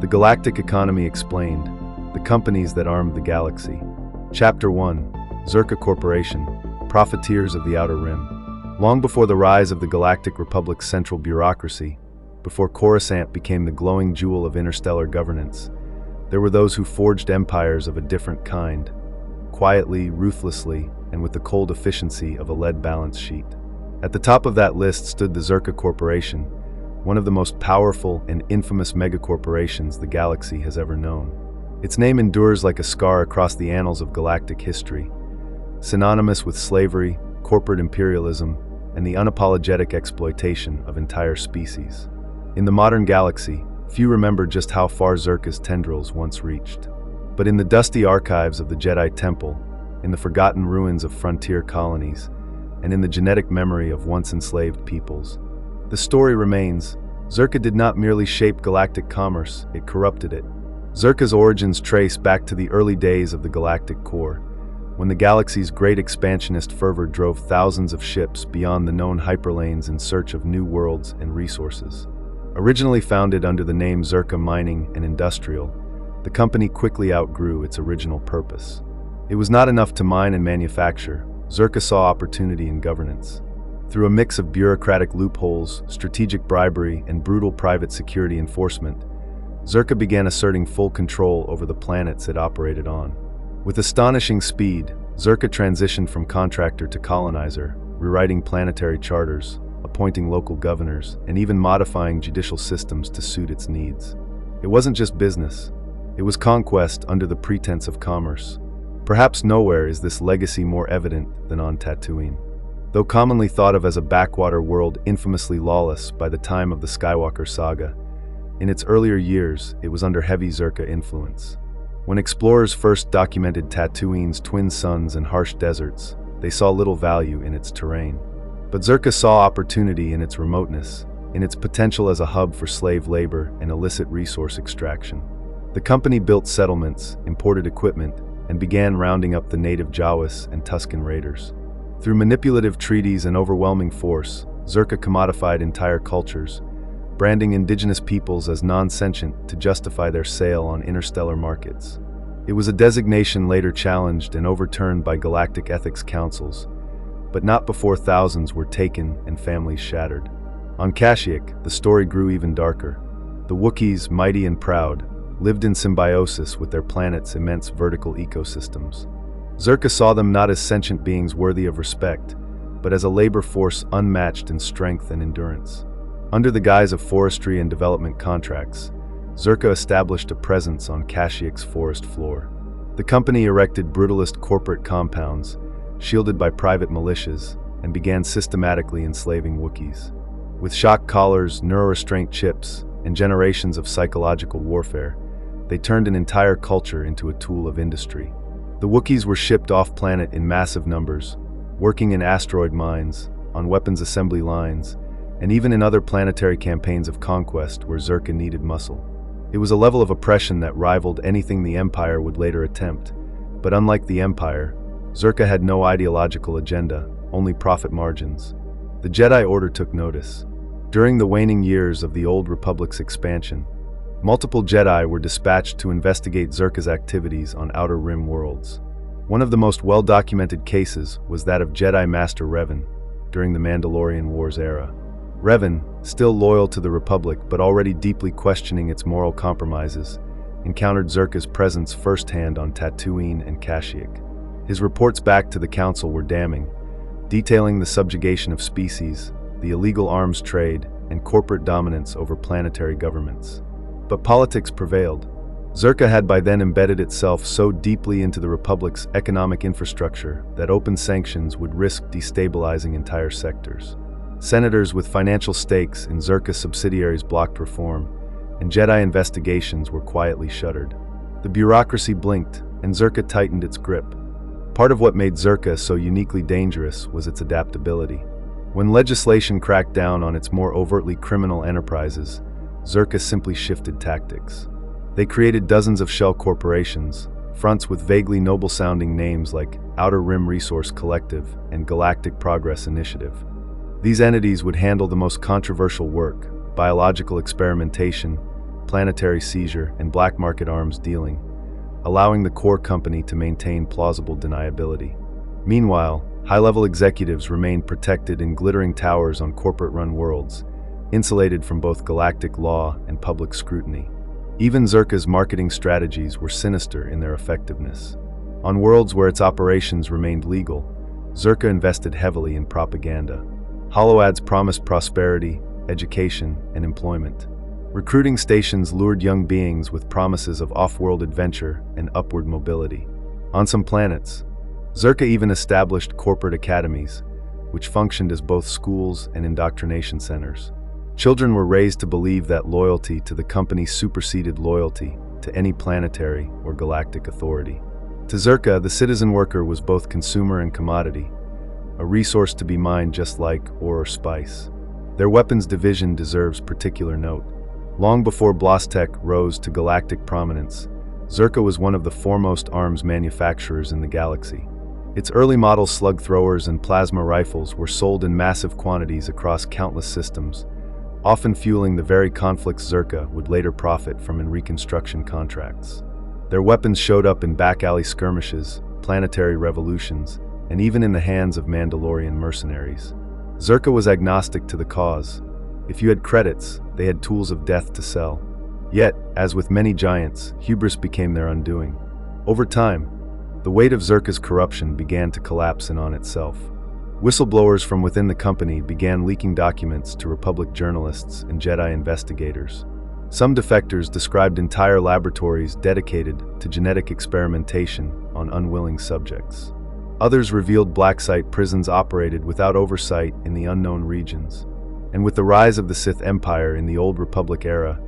The Galactic Economy Explained, the companies that armed the galaxy. Chapter 1, Czerka Corporation, Profiteers of the Outer Rim. Long before the rise of the Galactic Republic's central bureaucracy, before Coruscant became the glowing jewel of interstellar governance, there were those who forged empires of a different kind, quietly, ruthlessly, and with the cold efficiency of a lead balance sheet. At the top of that list stood the Czerka Corporation, one of the most powerful and infamous megacorporations the galaxy has ever known. Its name endures like a scar across the annals of galactic history, synonymous with slavery, corporate imperialism, and the unapologetic exploitation of entire species. In the modern galaxy, few remember just how far Czerka's tendrils once reached. But in the dusty archives of the Jedi Temple, in the forgotten ruins of frontier colonies, and in the genetic memory of once enslaved peoples, the story remains: Czerka did not merely shape galactic commerce, it corrupted it. Czerka's origins trace back to the early days of the galactic core, when the galaxy's great expansionist fervor drove thousands of ships beyond the known hyperlanes in search of new worlds and resources. Originally founded under the name Czerka Mining and Industrial, the company quickly outgrew its original purpose. It was not enough to mine and manufacture. Czerka saw opportunity in governance. Through a mix of bureaucratic loopholes, strategic bribery, and brutal private security enforcement, Czerka began asserting full control over the planets it operated on. With astonishing speed, Czerka transitioned from contractor to colonizer, rewriting planetary charters, appointing local governors, and even modifying judicial systems to suit its needs. It wasn't just business. It was conquest under the pretense of commerce. Perhaps nowhere is this legacy more evident than on Tatooine. Though commonly thought of as a backwater world infamously lawless by the time of the Skywalker saga, in its earlier years it was under heavy Czerka influence. When explorers first documented Tatooine's twin suns and harsh deserts, they saw little value in its terrain. But Czerka saw opportunity in its remoteness, in its potential as a hub for slave labor and illicit resource extraction. The company built settlements, imported equipment, and began rounding up the native Jawas and Tusken raiders. Through manipulative treaties and overwhelming force, Czerka commodified entire cultures, branding indigenous peoples as non-sentient to justify their sale on interstellar markets. It was a designation later challenged and overturned by galactic ethics councils, but not before thousands were taken and families shattered. On Kashyyyk, the story grew even darker. The Wookiees, mighty and proud, lived in symbiosis with their planet's immense vertical ecosystems. Czerka saw them not as sentient beings worthy of respect, but as a labor force unmatched in strength and endurance. Under the guise of forestry and development contracts, Czerka established a presence on Kashyyyk's forest floor. The company erected brutalist corporate compounds, shielded by private militias, and began systematically enslaving Wookiees. With shock collars, neurorestraint chips, and generations of psychological warfare, they turned an entire culture into a tool of industry. The Wookiees were shipped off-planet in massive numbers, working in asteroid mines, on weapons assembly lines, and even in other planetary campaigns of conquest where Czerka needed muscle. It was a level of oppression that rivaled anything the Empire would later attempt, but unlike the Empire, Czerka had no ideological agenda, only profit margins. The Jedi Order took notice. During the waning years of the Old Republic's expansion, multiple Jedi were dispatched to investigate Czerka's activities on Outer Rim worlds. One of the most well-documented cases was that of Jedi Master Revan during the Mandalorian Wars era. Revan, still loyal to the Republic but already deeply questioning its moral compromises, encountered Czerka's presence firsthand on Tatooine and Kashyyyk. His reports back to the Council were damning, detailing the subjugation of species, the illegal arms trade, and corporate dominance over planetary governments. But politics prevailed. Czerka had by then embedded itself so deeply into the Republic's economic infrastructure that open sanctions would risk destabilizing entire sectors. Senators with financial stakes in Czerka subsidiaries blocked reform, and Jedi investigations were quietly shuttered. The bureaucracy blinked, and Czerka tightened its grip. Part of what made Czerka so uniquely dangerous was its adaptability. When legislation cracked down on its more overtly criminal enterprises, Czerka simply shifted tactics. They created dozens of shell corporations, fronts with vaguely noble-sounding names like Outer Rim Resource Collective and Galactic Progress Initiative. These entities would handle the most controversial work: biological experimentation, planetary seizure, and black market arms dealing, allowing the core company to maintain plausible deniability. Meanwhile, high-level executives remained protected in glittering towers on corporate-run worlds, insulated from both galactic law and public scrutiny. Even Czerka's marketing strategies were sinister in their effectiveness. On worlds where its operations remained legal, Czerka invested heavily in propaganda. Holoads promised prosperity, education, and employment. Recruiting stations lured young beings with promises of off-world adventure and upward mobility. On some planets, Czerka even established corporate academies, which functioned as both schools and indoctrination centers. Children were raised to believe that loyalty to the company superseded loyalty to any planetary or galactic authority. To Czerka, the citizen worker was both consumer and commodity, a resource to be mined just like ore or spice. Their weapons division deserves particular note. Long before BlasTech rose to galactic prominence, Czerka was one of the foremost arms manufacturers in the galaxy. Its early model slug throwers and plasma rifles were sold in massive quantities across countless systems, often fueling the very conflicts Czerka would later profit from in reconstruction contracts. Their weapons showed up in back-alley skirmishes, planetary revolutions, and even in the hands of Mandalorian mercenaries. Czerka was agnostic to the cause. If you had credits, they had tools of death to sell. Yet, as with many giants, hubris became their undoing. Over time, the weight of Czerka's corruption began to collapse in on itself. Whistleblowers from within the company began leaking documents to Republic journalists and Jedi investigators. Some defectors described entire laboratories dedicated to genetic experimentation on unwilling subjects. Others revealed black site prisons operated without oversight in the unknown regions. And with the rise of the Sith Empire in the Old Republic era,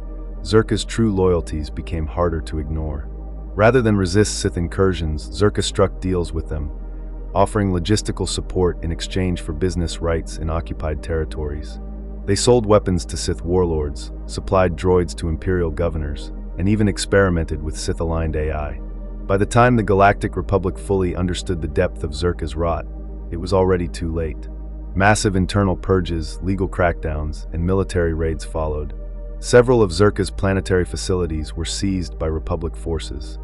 Czerka's true loyalties became harder to ignore. Rather than resist Sith incursions, Czerka struck deals with them, offering logistical support in exchange for business rights in occupied territories. They sold weapons to Sith warlords, supplied droids to Imperial governors, and even experimented with Sith-aligned AI. By the time the Galactic Republic fully understood the depth of Czerka's rot, it was already too late. Massive internal purges, legal crackdowns, and military raids followed. Several of Czerka's planetary facilities were seized by Republic forces.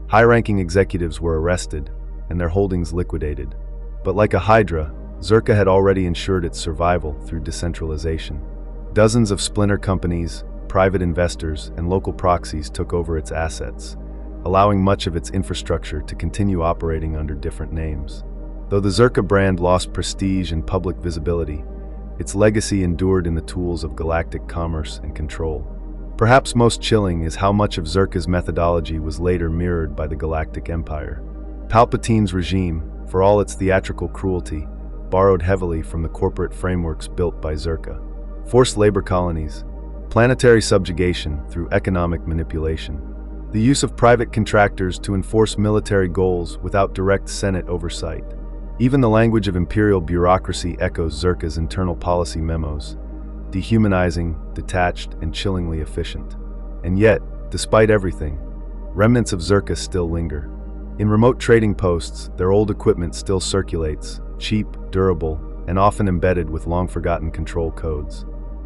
High-ranking executives were arrested, and their holdings liquidated. But like a hydra, Czerka had already ensured its survival through decentralization. Dozens of splinter companies, private investors, and local proxies took over its assets, allowing much of its infrastructure to continue operating under different names. Though the Czerka brand lost prestige and public visibility, its legacy endured in the tools of galactic commerce and control. Perhaps most chilling is how much of Czerka's methodology was later mirrored by the Galactic Empire. Palpatine's regime, for all its theatrical cruelty, borrowed heavily from the corporate frameworks built by Czerka. Forced labor colonies, planetary subjugation through economic manipulation, the use of private contractors to enforce military goals without direct Senate oversight. Even the language of imperial bureaucracy echoes Czerka's internal policy memos, dehumanizing, detached, and chillingly efficient. And yet, despite everything, remnants of Czerka still linger. In remote trading posts, their old equipment still circulates, cheap, durable, and often embedded with long-forgotten control codes.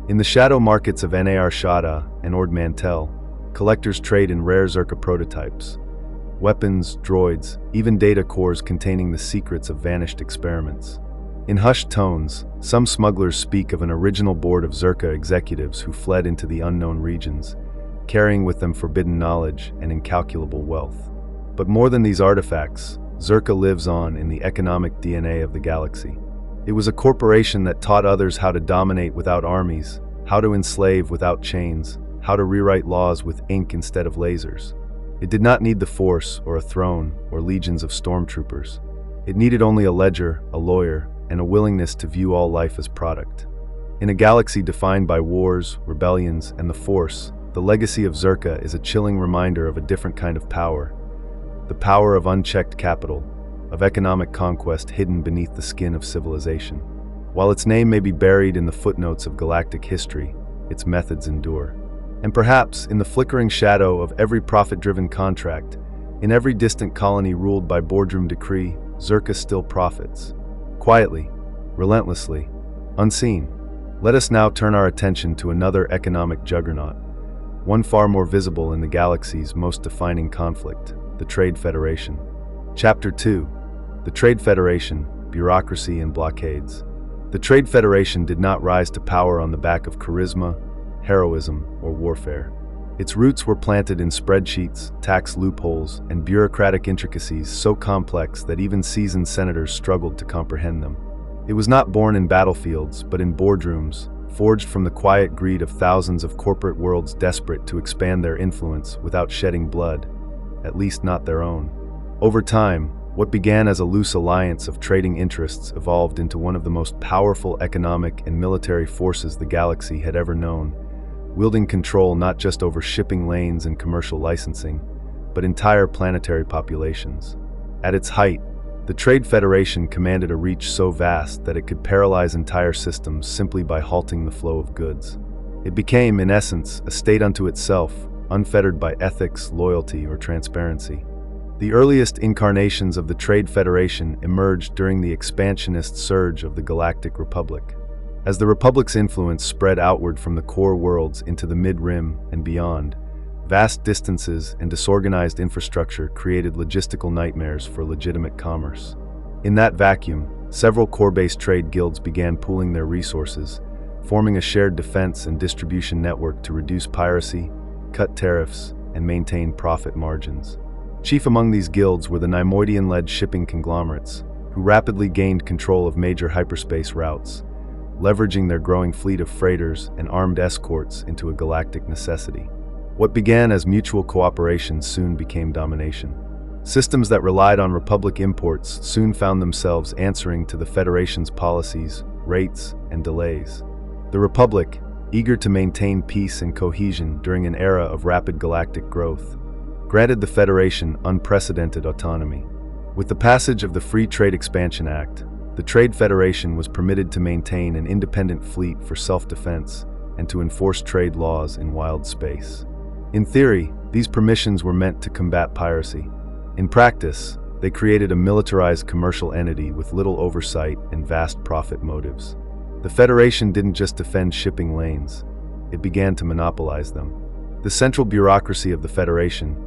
In the shadow markets of Nar Shaddaa and Ord Mantell, collectors trade in rare Czerka prototypes. Weapons, droids, even data cores containing the secrets of vanished experiments. In hushed tones, some smugglers speak of an original board of Czerka executives who fled into the unknown regions, carrying with them forbidden knowledge and incalculable wealth. But more than these artifacts, Czerka lives on in the economic DNA of the galaxy. It was a corporation that taught others how to dominate without armies, how to enslave without chains, how to rewrite laws with ink instead of lasers. It did not need the Force or a throne or legions of stormtroopers. It needed only a ledger, a lawyer, and a willingness to view all life as product. In a galaxy defined by wars, rebellions, and the Force, the legacy of Czerka is a chilling reminder of a different kind of power. The power of unchecked capital, of economic conquest hidden beneath the skin of civilization. While its name may be buried in the footnotes of galactic history, its methods endure. And perhaps, in the flickering shadow of every profit-driven contract, in every distant colony ruled by boardroom decree, Czerka still profits. Quietly, relentlessly, unseen. Let us now turn our attention to another economic juggernaut, one far more visible in the galaxy's most defining conflict, the Trade Federation. Chapter 2. The Trade Federation, Bureaucracy and Blockades. The Trade Federation did not rise to power on the back of charisma, heroism, or warfare. Its roots were planted in spreadsheets, tax loopholes, and bureaucratic intricacies so complex that even seasoned senators struggled to comprehend them. It was not born in battlefields, but in boardrooms, forged from the quiet greed of thousands of corporate worlds desperate to expand their influence without shedding blood, at least not their own. Over time, what began as a loose alliance of trading interests evolved into one of the most powerful economic and military forces the galaxy had ever known, wielding control not just over shipping lanes and commercial licensing, but entire planetary populations. At its height, the Trade Federation commanded a reach so vast that it could paralyze entire systems simply by halting the flow of goods. It became, in essence, a state unto itself, unfettered by ethics, loyalty, or transparency. The earliest incarnations of the Trade Federation emerged during the expansionist surge of the Galactic Republic. As the Republic's influence spread outward from the core worlds into the mid-rim and beyond, vast distances and disorganized infrastructure created logistical nightmares for legitimate commerce. In that vacuum, several core-based trade guilds began pooling their resources, forming a shared defense and distribution network to reduce piracy, cut tariffs, and maintain profit margins. Chief among these guilds were the Neimoidian-led shipping conglomerates, who rapidly gained control of major hyperspace routes, leveraging their growing fleet of freighters and armed escorts into a galactic necessity. What began as mutual cooperation soon became domination. Systems that relied on Republic imports soon found themselves answering to the Federation's policies, rates, and delays. The Republic, eager to maintain peace and cohesion during an era of rapid galactic growth, granted the Federation unprecedented autonomy. With the passage of the Free Trade Expansion Act, the Trade Federation was permitted to maintain an independent fleet for self-defense and to enforce trade laws in wild space. In theory, these permissions were meant to combat piracy. In practice, they created a militarized commercial entity with little oversight and vast profit motives. The Federation didn't just defend shipping lanes, it began to monopolize them. The central bureaucracy of the Federation,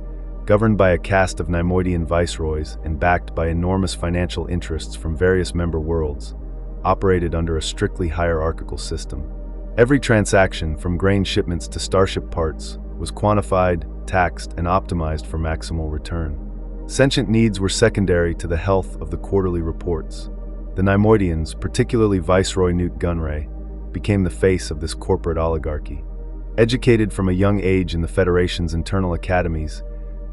governed by a caste of Neimoidian viceroys and backed by enormous financial interests from various member worlds, operated under a strictly hierarchical system. Every transaction, from grain shipments to starship parts, was quantified, taxed, and optimized for maximal return. Sentient needs were secondary to the health of the quarterly reports. The Neimoidians, particularly Viceroy Newt Gunray, became the face of this corporate oligarchy. Educated from a young age in the Federation's internal academies,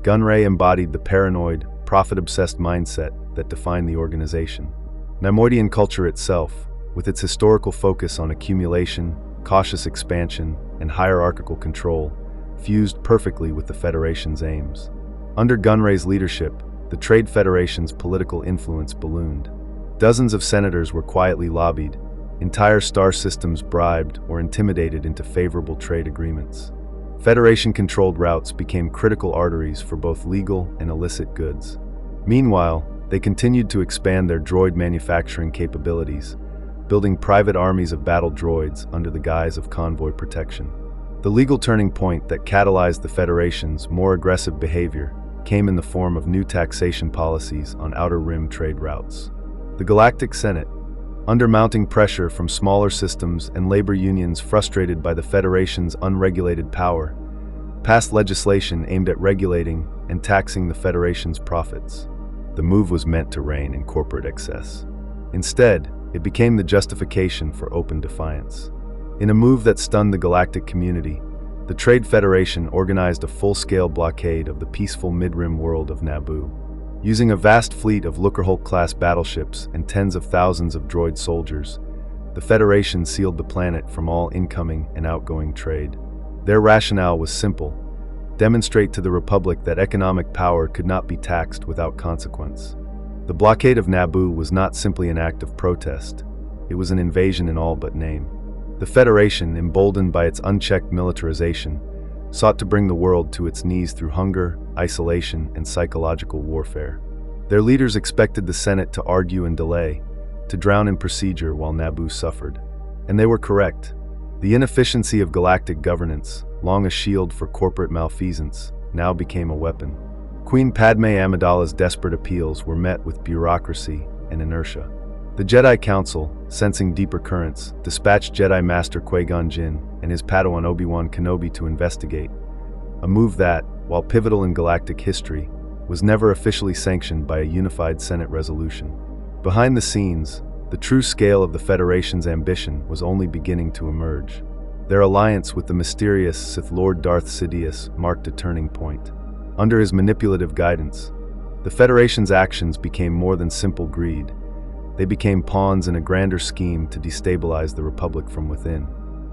Gunray embodied the paranoid, profit-obsessed mindset that defined the organization. Neimoidian culture itself, with its historical focus on accumulation, cautious expansion, and hierarchical control, fused perfectly with the Federation's aims. Under Gunray's leadership, the Trade Federation's political influence ballooned. Dozens of senators were quietly lobbied, entire star systems bribed or intimidated into favorable trade agreements. Federation-controlled routes became critical arteries for both legal and illicit goods. Meanwhile, they continued to expand their droid manufacturing capabilities, building private armies of battle droids under the guise of convoy protection. The legal turning point that catalyzed the Federation's more aggressive behavior came in the form of new taxation policies on Outer Rim trade routes. The Galactic Senate, under mounting pressure from smaller systems and labor unions frustrated by the Federation's unregulated power, passed legislation aimed at regulating and taxing the Federation's profits. The move was meant to rein in corporate excess. Instead, it became the justification for open defiance. In a move that stunned the galactic community, the Trade Federation organized a full-scale blockade of the peaceful mid-rim world of Naboo. Using a vast fleet of Lookerhulk-class battleships and tens of thousands of droid soldiers, the Federation sealed the planet from all incoming and outgoing trade. Their rationale was simple: demonstrate to the Republic that economic power could not be taxed without consequence. The blockade of Naboo was not simply an act of protest, it was an invasion in all but name. The Federation, emboldened by its unchecked militarization, sought to bring the world to its knees through hunger, isolation, and psychological warfare. Their leaders expected the Senate to argue and delay, to drown in procedure while Naboo suffered. And they were correct. The inefficiency of galactic governance, long a shield for corporate malfeasance, now became a weapon. Queen Padme Amidala's desperate appeals were met with bureaucracy and inertia. The Jedi Council, sensing deeper currents, dispatched Jedi Master Qui-Gon Jinn and his Padawan Obi-Wan Kenobi to investigate, a move that, while pivotal in galactic history, was never officially sanctioned by a unified Senate resolution. Behind the scenes, the true scale of the Federation's ambition was only beginning to emerge. Their alliance with the mysterious Sith Lord Darth Sidious marked a turning point. Under his manipulative guidance, the Federation's actions became more than simple greed. They became pawns in a grander scheme to destabilize the Republic from within.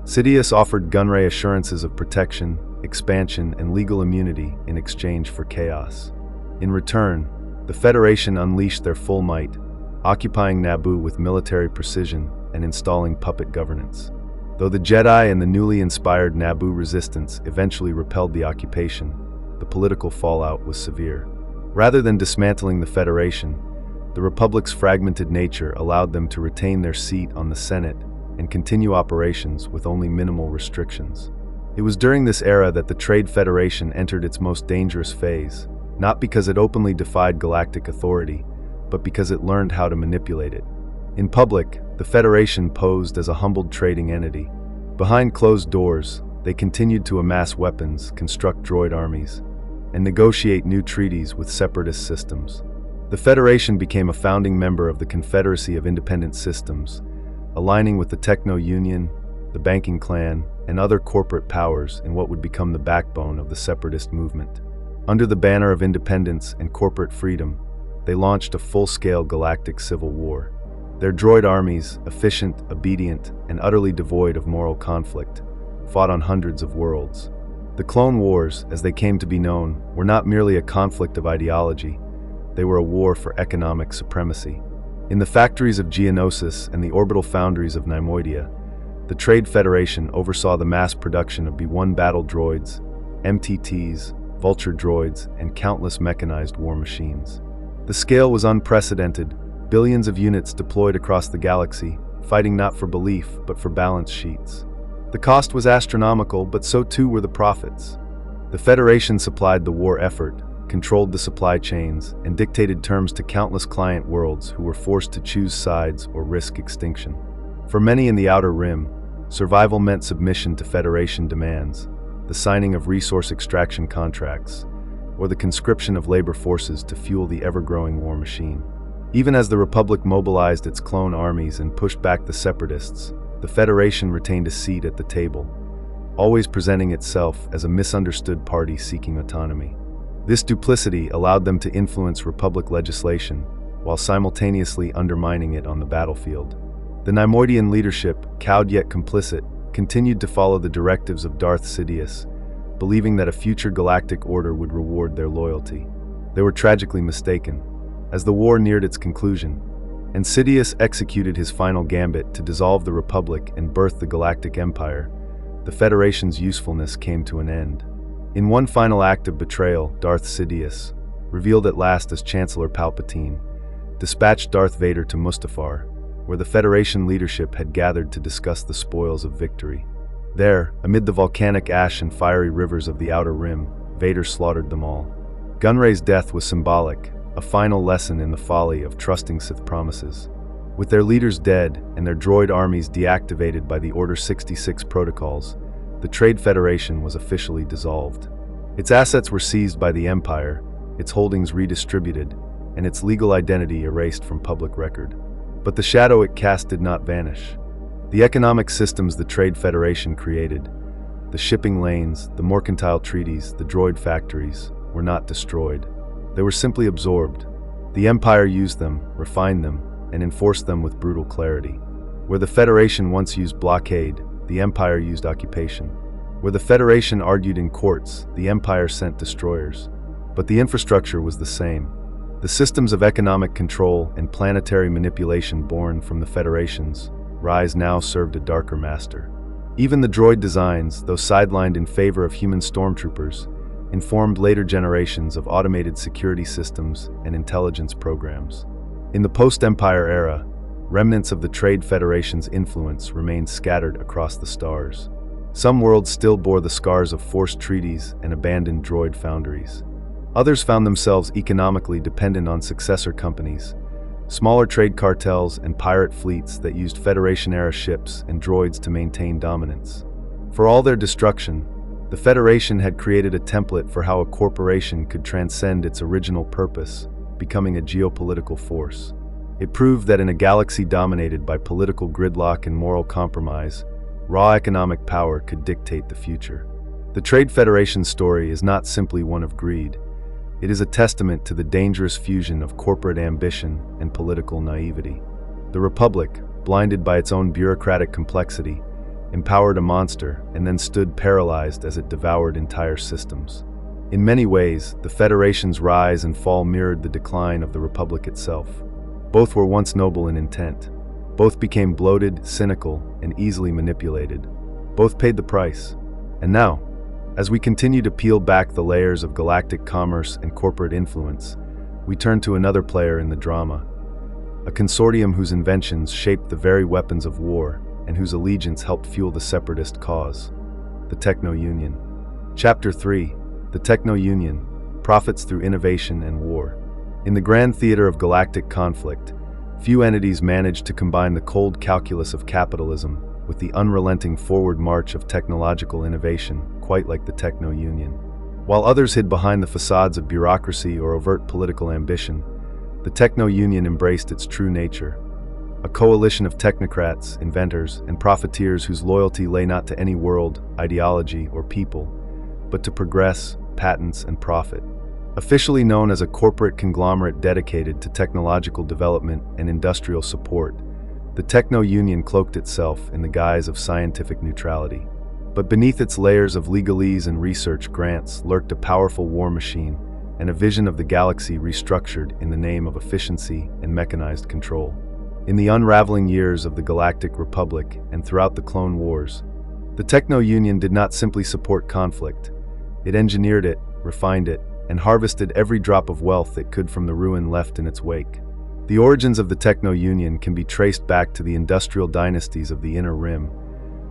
Sidious offered Gunray assurances of protection, expansion, and legal immunity in exchange for chaos. In return, the Federation unleashed their full might, occupying Naboo with military precision and installing puppet governance. Though the Jedi and the newly inspired Naboo resistance eventually repelled the occupation, the political fallout was severe. Rather than dismantling the Federation, the Republic's fragmented nature allowed them to retain their seat on the Senate and continue operations with only minimal restrictions. It was during this era that the Trade Federation entered its most dangerous phase, not because it openly defied galactic authority, but because it learned how to manipulate it. In public, the Federation posed as a humbled trading entity. Behind closed doors, they continued to amass weapons, construct droid armies, and negotiate new treaties with separatist systems. The Federation became a founding member of the Confederacy of Independent Systems, aligning with the Techno Union, the banking clan, and other corporate powers in what would become the backbone of the separatist movement. Under the banner of independence and corporate freedom, they launched a full-scale galactic civil war. Their droid armies, efficient, obedient, and utterly devoid of moral conflict, fought on hundreds of worlds. The Clone Wars, as they came to be known, were not merely a conflict of ideology. They were a war for economic supremacy. In the factories of Geonosis and the orbital foundries of Neimoidia, the Trade Federation oversaw the mass production of B-1 battle droids, MTTs, vulture droids, and countless mechanized war machines. The scale was unprecedented, billions of units deployed across the galaxy, fighting not for belief, but for balance sheets. The cost was astronomical, but so too were the profits. The Federation supplied the war effort, controlled the supply chains, and dictated terms to countless client worlds who were forced to choose sides or risk extinction. For many in the Outer Rim, survival meant submission to Federation demands, the signing of resource extraction contracts, or the conscription of labor forces to fuel the ever-growing war machine. Even as the Republic mobilized its clone armies and pushed back the Separatists, the Federation retained a seat at the table, always presenting itself as a misunderstood party seeking autonomy. This duplicity allowed them to influence Republic legislation, while simultaneously undermining it on the battlefield. The Neimoidian leadership, cowed yet complicit, continued to follow the directives of Darth Sidious, believing that a future galactic order would reward their loyalty. They were tragically mistaken. As the war neared its conclusion, and Sidious executed his final gambit to dissolve the Republic and birth the Galactic Empire, the Federation's usefulness came to an end. In one final act of betrayal, Darth Sidious, revealed at last as Chancellor Palpatine, dispatched Darth Vader to Mustafar, where the Federation leadership had gathered to discuss the spoils of victory. There, amid the volcanic ash and fiery rivers of the Outer Rim, Vader slaughtered them all. Gunray's death was symbolic, a final lesson in the folly of trusting Sith promises. With their leaders dead and their droid armies deactivated by the Order 66 protocols, the Trade Federation was officially dissolved. Its assets were seized by the Empire, its holdings redistributed, and its legal identity erased from public record. But the shadow it cast did not vanish. The economic systems the Trade Federation created, the shipping lanes, the mercantile treaties, the droid factories, were not destroyed. They were simply absorbed. The Empire used them, refined them, and enforced them with brutal clarity. Where the Federation once used blockade, the Empire used occupation. Where the Federation argued in courts, the Empire sent destroyers. But the infrastructure was the same. The systems of economic control and planetary manipulation born from the Federation's rise now served a darker master. Even the droid designs, though sidelined in favor of human stormtroopers, informed later generations of automated security systems and intelligence programs. In the post-Empire era, remnants of the Trade Federation's influence remained scattered across the stars. Some worlds still bore the scars of forced treaties and abandoned droid foundries. Others found themselves economically dependent on successor companies, smaller trade cartels and pirate fleets that used Federation-era ships and droids to maintain dominance. For all their destruction, the Federation had created a template for how a corporation could transcend its original purpose, becoming a geopolitical force. It proved that in a galaxy dominated by political gridlock and moral compromise, raw economic power could dictate the future. The Trade Federation story is not simply one of greed. It is a testament to the dangerous fusion of corporate ambition and political naivety. The Republic, blinded by its own bureaucratic complexity, empowered a monster and then stood paralyzed as it devoured entire systems. In many ways, the Federation's rise and fall mirrored the decline of the Republic itself. Both were once noble in intent. Both became bloated, cynical, and easily manipulated. Both paid the price. And now, as we continue to peel back the layers of galactic commerce and corporate influence, we turn to another player in the drama, a consortium whose inventions shaped the very weapons of war and whose allegiance helped fuel the separatist cause, the Techno Union. Chapter 3: The Techno Union, Profits Through Innovation and War. In the grand theater of galactic conflict, few entities managed to combine the cold calculus of capitalism with the unrelenting forward march of technological innovation, quite like the Techno Union. While others hid behind the facades of bureaucracy or overt political ambition, the Techno Union embraced its true nature, a coalition of technocrats, inventors, and profiteers whose loyalty lay not to any world, ideology, or people, but to progress, patents, and profit. Officially known as a corporate conglomerate dedicated to technological development and industrial support, the Techno Union cloaked itself in the guise of scientific neutrality. But beneath its layers of legalese and research grants lurked a powerful war machine and a vision of the galaxy restructured in the name of efficiency and mechanized control. In the unraveling years of the Galactic Republic and throughout the Clone Wars, the Techno Union did not simply support conflict. It engineered it, refined it, and harvested every drop of wealth it could from the ruin left in its wake. The origins of the Techno Union can be traced back to the industrial dynasties of the Inner Rim,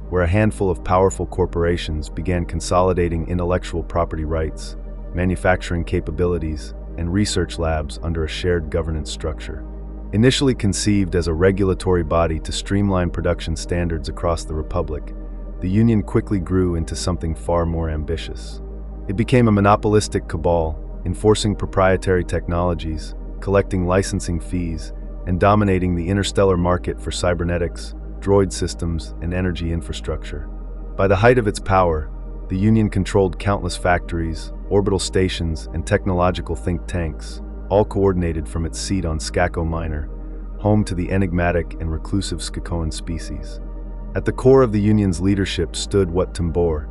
where a handful of powerful corporations began consolidating intellectual property rights, manufacturing capabilities, and research labs under a shared governance structure. Initially conceived as a regulatory body to streamline production standards across the Republic, the Union quickly grew into something far more ambitious. It became a monopolistic cabal, enforcing proprietary technologies, collecting licensing fees, and dominating the interstellar market for cybernetics, droid systems, and energy infrastructure. By the height of its power, the Union controlled countless factories, orbital stations, and technological think tanks, all coordinated from its seat on Czerka Minor, home to the enigmatic and reclusive Skakoan species. At the core of the Union's leadership stood Wat Tambor,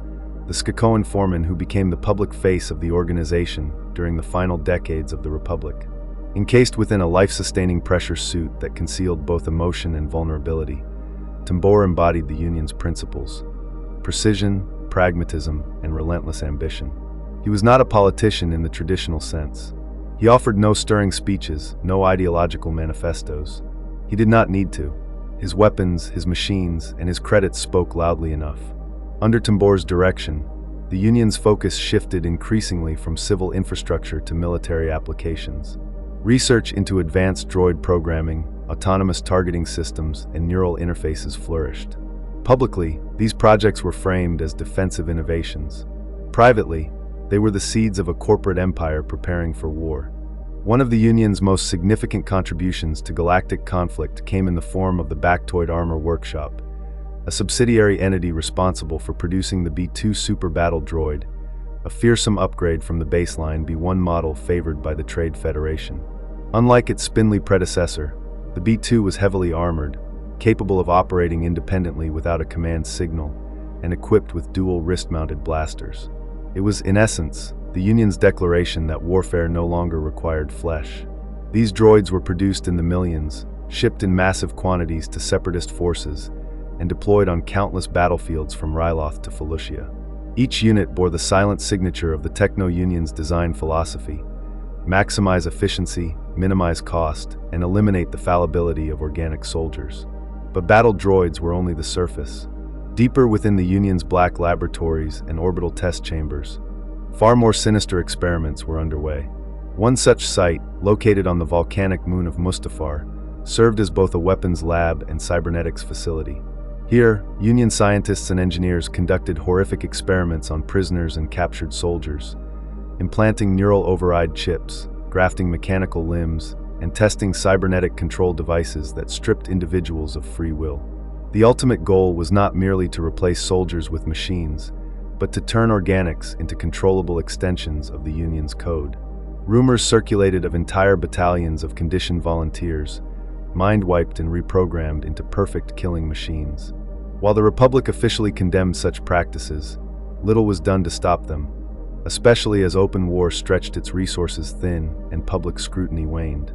the Skakoan foreman who became the public face of the organization during the final decades of the Republic. Encased within a life-sustaining pressure suit that concealed both emotion and vulnerability, Tambor embodied the Union's principles: precision, pragmatism, and relentless ambition. He was not a politician in the traditional sense. He offered no stirring speeches, no ideological manifestos. He did not need to. His weapons, his machines, and his credits spoke loudly enough. Under Tambor's direction, the Union's focus shifted increasingly from civil infrastructure to military applications. Research into advanced droid programming, autonomous targeting systems, and neural interfaces flourished. Publicly, these projects were framed as defensive innovations. Privately, they were the seeds of a corporate empire preparing for war. One of the Union's most significant contributions to galactic conflict came in the form of the Bactoid Armor Workshop, a subsidiary entity responsible for producing the B-2 Super Battle Droid, a fearsome upgrade from the baseline B-1 model favored by the Trade Federation. Unlike its spindly predecessor, the B-2 was heavily armored, capable of operating independently without a command signal, and equipped with dual wrist-mounted blasters. It was, in essence, the Union's declaration that warfare no longer required flesh. These droids were produced in the millions, shipped in massive quantities to separatist forces, and deployed on countless battlefields from Ryloth to Felucia. Each unit bore the silent signature of the Techno Union's design philosophy: maximize efficiency, minimize cost, and eliminate the fallibility of organic soldiers. But battle droids were only the surface. Deeper within the Union's black laboratories and orbital test chambers, far more sinister experiments were underway. One such site, located on the volcanic moon of Mustafar, served as both a weapons lab and cybernetics facility. Here, Union scientists and engineers conducted horrific experiments on prisoners and captured soldiers, implanting neural override chips, grafting mechanical limbs, and testing cybernetic control devices that stripped individuals of free will. The ultimate goal was not merely to replace soldiers with machines, but to turn organics into controllable extensions of the Union's code. Rumors circulated of entire battalions of conditioned volunteers, mind-wiped and reprogrammed into perfect killing machines. While the Republic officially condemned such practices, little was done to stop them, especially as open war stretched its resources thin and public scrutiny waned.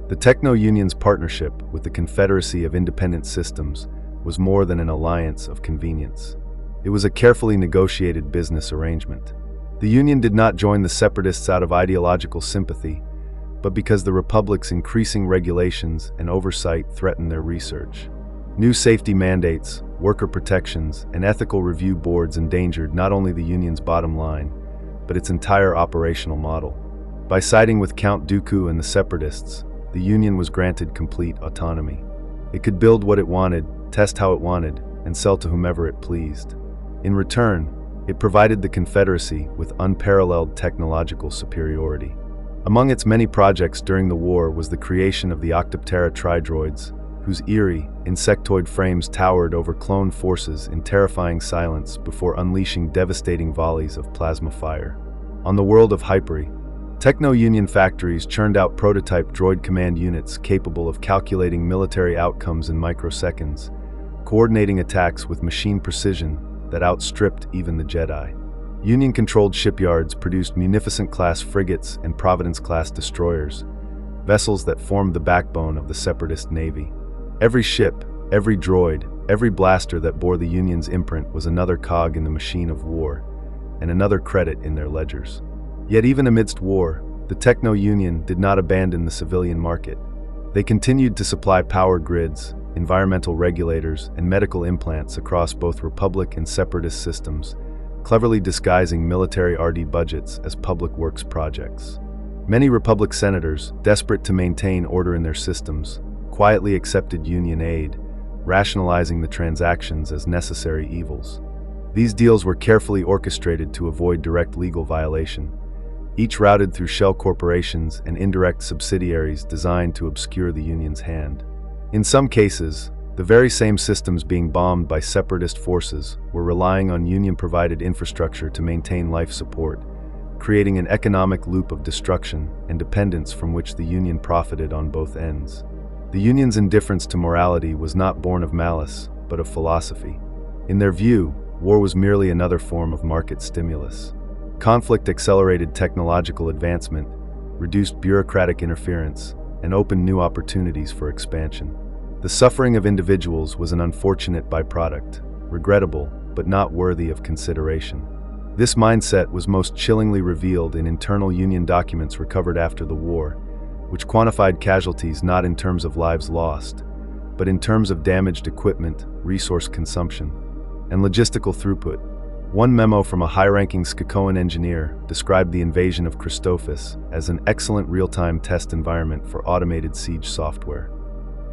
The Techno Union's partnership with the Confederacy of Independent Systems was more than an alliance of convenience. It was a carefully negotiated business arrangement. The Union did not join the Separatists out of ideological sympathy, but because the Republic's increasing regulations and oversight threatened their research. New safety mandates, worker protections, and ethical review boards endangered not only the Union's bottom line, but its entire operational model. By siding with Count Dooku and the Separatists, the Union was granted complete autonomy. It could build what it wanted, test how it wanted, and sell to whomever it pleased. In return, it provided the Confederacy with unparalleled technological superiority. Among its many projects during the war was the creation of the Octoptera tridroids, whose eerie, insectoid frames towered over clone forces in terrifying silence before unleashing devastating volleys of plasma fire. On the world of Hyperi, Techno Union factories churned out prototype droid command units capable of calculating military outcomes in microseconds, coordinating attacks with machine precision that outstripped even the Jedi. Union-controlled shipyards produced Munificent-class frigates and Providence-class destroyers, vessels that formed the backbone of the Separatist Navy. Every ship, every droid, every blaster that bore the Union's imprint was another cog in the machine of war, and another credit in their ledgers. Yet even amidst war, the Techno Union did not abandon the civilian market. They continued to supply power grids, environmental regulators, and medical implants across both Republic and Separatist systems, cleverly disguising military RD budgets as public works projects. Many Republic senators, desperate to maintain order in their systems, quietly accepted Union aid, rationalizing the transactions as necessary evils. These deals were carefully orchestrated to avoid direct legal violation, each routed through shell corporations and indirect subsidiaries designed to obscure the Union's hand. In some cases, the very same systems being bombed by Separatist forces were relying on Union-provided infrastructure to maintain life support, creating an economic loop of destruction and dependence from which the Union profited on both ends. The Union's indifference to morality was not born of malice, but of philosophy. In their view, war was merely another form of market stimulus. Conflict accelerated technological advancement, reduced bureaucratic interference, and opened new opportunities for expansion. The suffering of individuals was an unfortunate byproduct, regrettable but not worthy of consideration. This mindset was most chillingly revealed in internal Union documents recovered after the war, which quantified casualties not in terms of lives lost, but in terms of damaged equipment, resource consumption, and logistical throughput. One memo from a high-ranking Skakoan engineer described the invasion of Christophsis as an excellent real-time test environment for automated siege software.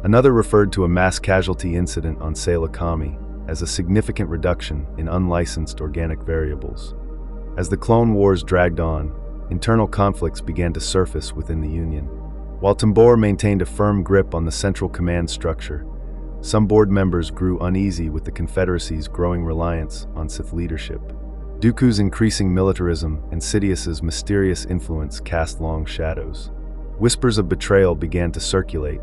Another referred to a mass casualty incident on Sela Kami as a significant reduction in unlicensed organic variables. As the Clone Wars dragged on, internal conflicts began to surface within the Union. While Tambor maintained a firm grip on the central command structure, some board members grew uneasy with the Confederacy's growing reliance on Sith leadership. Dooku's increasing militarism and Sidious's mysterious influence cast long shadows. Whispers of betrayal began to circulate,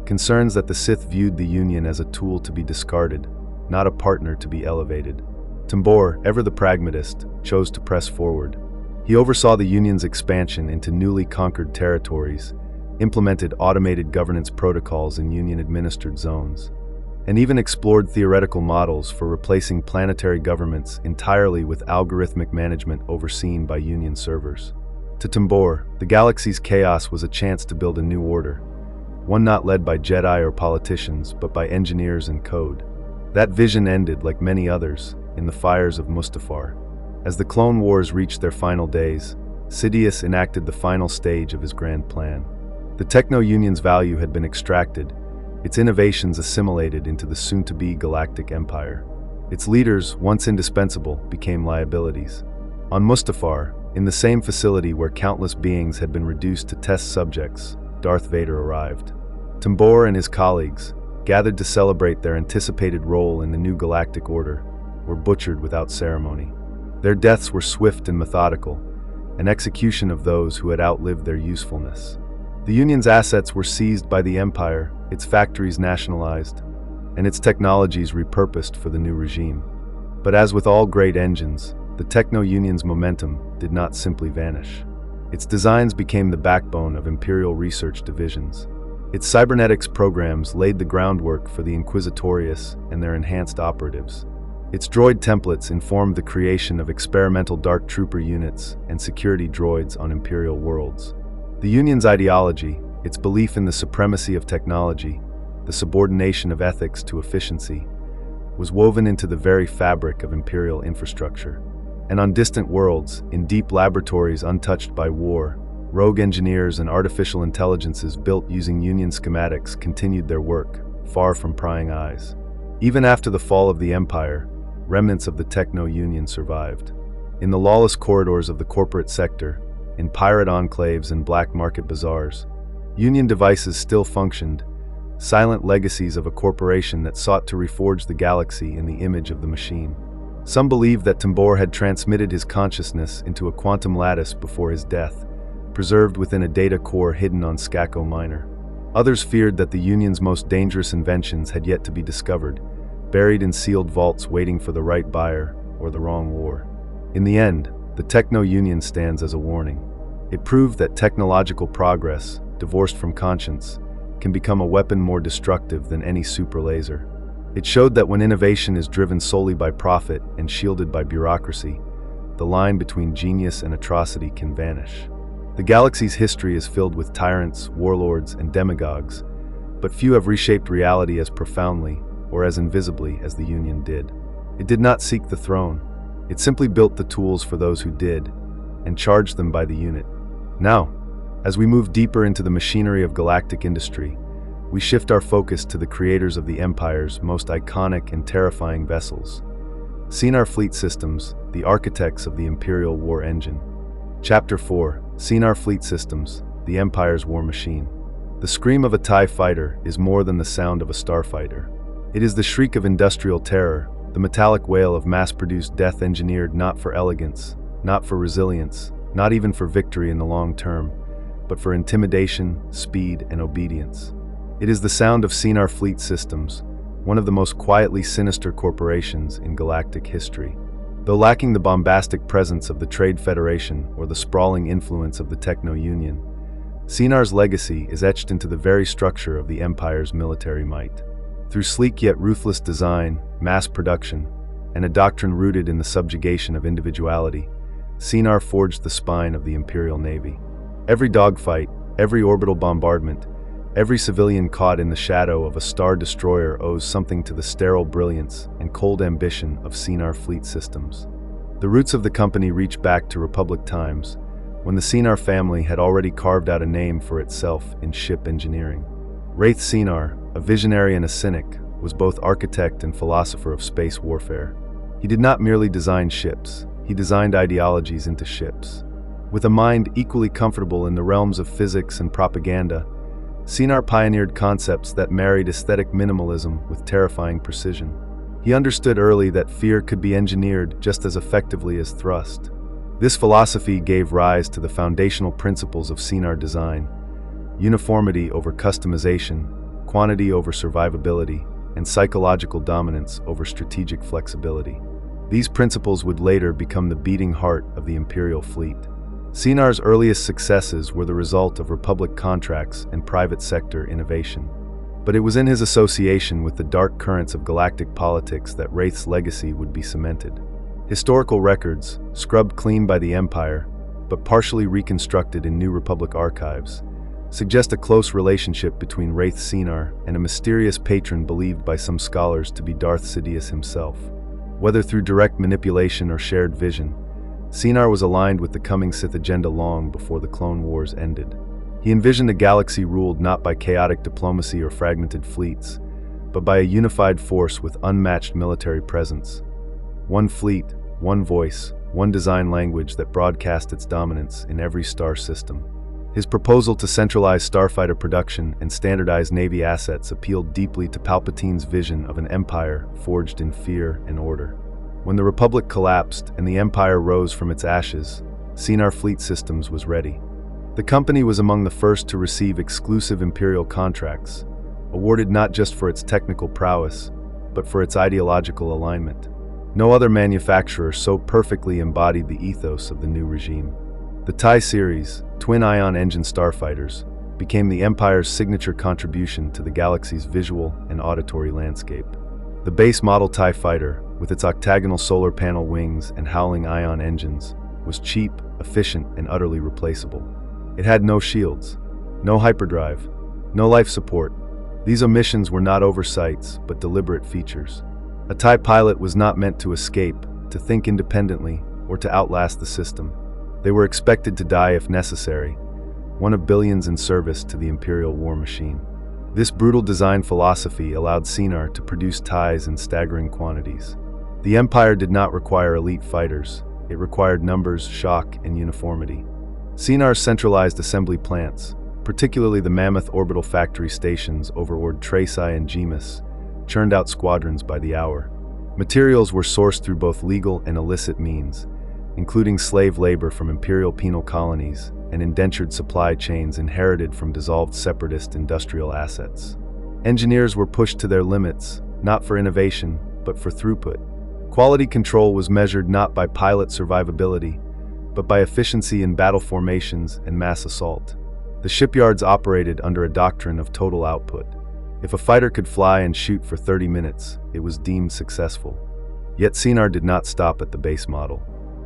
concerns that the Sith viewed the Union as a tool to be discarded, not a partner to be elevated. Tambor, ever the pragmatist, chose to press forward. He oversaw the Union's expansion into newly conquered territories, implemented automated governance protocols in Union-administered zones, and even explored theoretical models for replacing planetary governments entirely with algorithmic management overseen by Union servers. To Tambor, the galaxy's chaos was a chance to build a new order, one not led by Jedi or politicians, but by engineers and code. That vision ended, like many others, in the fires of Mustafar. As the Clone Wars reached their final days, Sidious enacted the final stage of his grand plan. The Techno Union's value had been extracted, its innovations assimilated into the soon-to-be Galactic Empire. Its leaders, once indispensable, became liabilities. On Mustafar, in the same facility where countless beings had been reduced to test subjects, Darth Vader arrived. Tambor and his colleagues, gathered to celebrate their anticipated role in the new galactic order, were butchered without ceremony. Their deaths were swift and methodical, an execution of those who had outlived their usefulness. The Union's assets were seized by the Empire, its factories nationalized, and its technologies repurposed for the new regime. But as with all great engines, the Techno Union's momentum did not simply vanish. Its designs became the backbone of Imperial research divisions. Its cybernetics programs laid the groundwork for the Inquisitorius and their enhanced operatives. Its droid templates informed the creation of experimental Dark Trooper units and security droids on Imperial worlds. The Union's ideology, its belief in the supremacy of technology, the subordination of ethics to efficiency, was woven into the very fabric of Imperial infrastructure. And on distant worlds, in deep laboratories untouched by war, rogue engineers and artificial intelligences built using Union schematics continued their work, far from prying eyes. Even after the fall of the Empire, remnants of the Techno Union survived. In the lawless corridors of the corporate sector, in pirate enclaves and black market bazaars, Union devices still functioned, silent legacies of a corporation that sought to reforge the galaxy in the image of the machine. Some believed that Tambor had transmitted his consciousness into a quantum lattice before his death, preserved within a data core hidden on Skako Minor. Others feared that the Union's most dangerous inventions had yet to be discovered, buried in sealed vaults waiting for the right buyer or the wrong war. In the end, the Techno Union stands as a warning. It proved that technological progress, divorced from conscience, can become a weapon more destructive than any super laser. It showed that when innovation is driven solely by profit and shielded by bureaucracy, the line between genius and atrocity can vanish. The galaxy's history is filled with tyrants, warlords, and demagogues, but few have reshaped reality as profoundly or as invisibly as the Union did. It did not seek the throne. It simply built the tools for those who did, and charged them by the unit. Now, as we move deeper into the machinery of galactic industry, we shift our focus to the creators of the Empire's most iconic and terrifying vessels. Sienar Fleet Systems, the architects of the Imperial War Engine. Chapter 4, Sienar Fleet Systems, the Empire's War Machine. The scream of a TIE fighter is more than the sound of a starfighter. It is the shriek of industrial terror, the metallic wail of mass-produced death engineered not for elegance, not for resilience, not even for victory in the long term, but for intimidation, speed, and obedience. It is the sound of Sienar Fleet Systems, one of the most quietly sinister corporations in galactic history. Though lacking the bombastic presence of the Trade Federation or the sprawling influence of the Techno Union, Sienar's legacy is etched into the very structure of the Empire's military might. Through sleek yet ruthless design, mass production, and a doctrine rooted in the subjugation of individuality, Sienar forged the spine of the Imperial Navy. Every dogfight, every orbital bombardment, every civilian caught in the shadow of a star destroyer owes something to the sterile brilliance and cold ambition of Sienar Fleet Systems. The roots of the company reach back to Republic times, when the Sienar family had already carved out a name for itself in ship engineering. Wraith Sienar, a visionary and a cynic, was both architect and philosopher of space warfare. He did not merely design ships, he designed ideologies into ships. With a mind equally comfortable in the realms of physics and propaganda, Sienar pioneered concepts that married aesthetic minimalism with terrifying precision. He understood early that fear could be engineered just as effectively as thrust. This philosophy gave rise to the foundational principles of Sienar design: uniformity over customization, quantity over survivability, and psychological dominance over strategic flexibility. These principles would later become the beating heart of the Imperial fleet. Sienar's earliest successes were the result of Republic contracts and private sector innovation. But it was in his association with the dark currents of galactic politics that Wraith's legacy would be cemented. Historical records, scrubbed clean by the Empire, but partially reconstructed in New Republic archives, suggest a close relationship between Wraith Sienar and a mysterious patron believed by some scholars to be Darth Sidious himself. Whether through direct manipulation or shared vision, Sienar was aligned with the coming Sith agenda long before the Clone Wars ended. He envisioned a galaxy ruled not by chaotic diplomacy or fragmented fleets, but by a unified force with unmatched military presence. One fleet, one voice, one design language that broadcast its dominance in every star system. His proposal to centralize starfighter production and standardize Navy assets appealed deeply to Palpatine's vision of an empire forged in fear and order. When the Republic collapsed and the Empire rose from its ashes, Sienar Fleet Systems was ready. The company was among the first to receive exclusive Imperial contracts, awarded not just for its technical prowess, but for its ideological alignment. No other manufacturer so perfectly embodied the ethos of the new regime. The TIE series, twin-ion engine starfighters, became the Empire's signature contribution to the galaxy's visual and auditory landscape. The base model TIE fighter, with its octagonal solar panel wings and howling ion engines, was cheap, efficient, and utterly replaceable. It had no shields, no hyperdrive, no life support. These omissions were not oversights, but deliberate features. A TIE pilot was not meant to escape, to think independently, or to outlast the system. They were expected to die if necessary, one of billions in service to the Imperial war machine. This brutal design philosophy allowed Sienar to produce TIEs in staggering quantities. The Empire did not require elite fighters. It required numbers, shock, and uniformity. Sienar's centralized assembly plants, particularly the mammoth orbital factory stations over Ord Traci and Gemus, churned out squadrons by the hour. Materials were sourced through both legal and illicit means, including slave labor from imperial penal colonies and indentured supply chains inherited from dissolved separatist industrial assets. Engineers were pushed to their limits, not for innovation, but for throughput. Quality control was measured not by pilot survivability, but by efficiency in battle formations and mass assault. The shipyards operated under a doctrine of total output. If a fighter could fly and shoot for 30 minutes, it was deemed successful. Yet Sienar did not stop at the base model.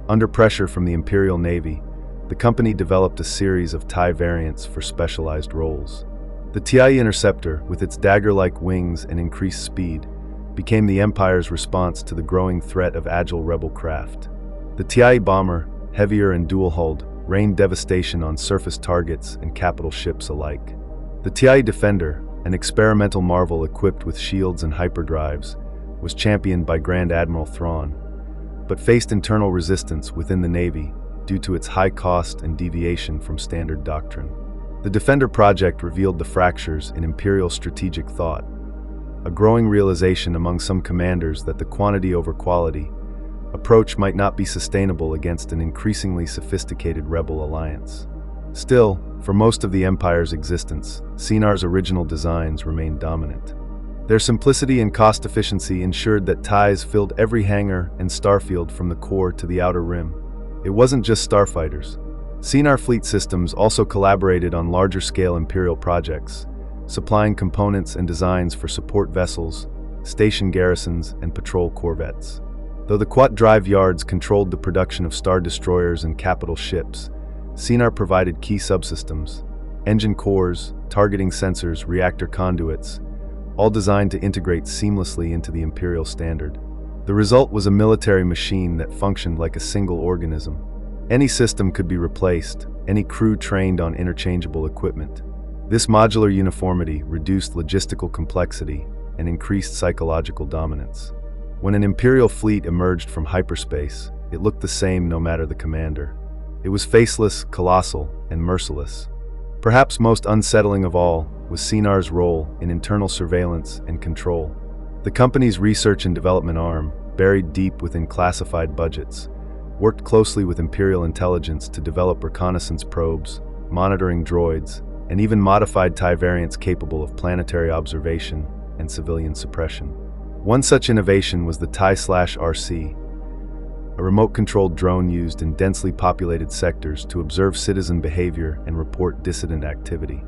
Under pressure from the Imperial Navy, the company developed a series of TIE variants for specialized roles. The TIE Interceptor, with its dagger-like wings and increased speed, became the Empire's response to the growing threat of agile rebel craft. The TIE Bomber, heavier and dual-hulled, rained devastation on surface targets and capital ships alike. The TIE Defender, an experimental marvel equipped with shields and hyperdrives, was championed by Grand Admiral Thrawn, but faced internal resistance within the Navy due to its high cost and deviation from standard doctrine. The Defender project revealed the fractures in Imperial strategic thought, a growing realization among some commanders that the quantity over quality approach might not be sustainable against an increasingly sophisticated rebel alliance. Still, for most of the Empire's existence, Sienar's original designs remained dominant. Their simplicity and cost efficiency ensured that TIEs filled every hangar and starfield from the core to the outer rim. It wasn't just starfighters. Sienar Fleet Systems also collaborated on larger-scale Imperial projects, supplying components and designs for support vessels, station garrisons, and patrol corvettes. Though the Kuat drive yards controlled the production of star destroyers and capital ships, Sienar provided key subsystems, engine cores, targeting sensors, reactor conduits, all designed to integrate seamlessly into the Imperial standard. The result was a military machine that functioned like a single organism. Any system could be replaced, any crew trained on interchangeable equipment. This modular uniformity reduced logistical complexity and increased psychological dominance. When an Imperial fleet emerged from hyperspace, it looked the same no matter the commander. It was faceless, colossal, and merciless. Perhaps most unsettling of all was Sienar's role in internal surveillance and control. The company's research and development arm, buried deep within classified budgets, worked closely with Imperial intelligence to develop reconnaissance probes, monitoring droids, and even modified TIE variants capable of planetary observation and civilian suppression. One such innovation was the TIE/RC, a remote-controlled drone used in densely populated sectors to observe citizen behavior and report dissident activity.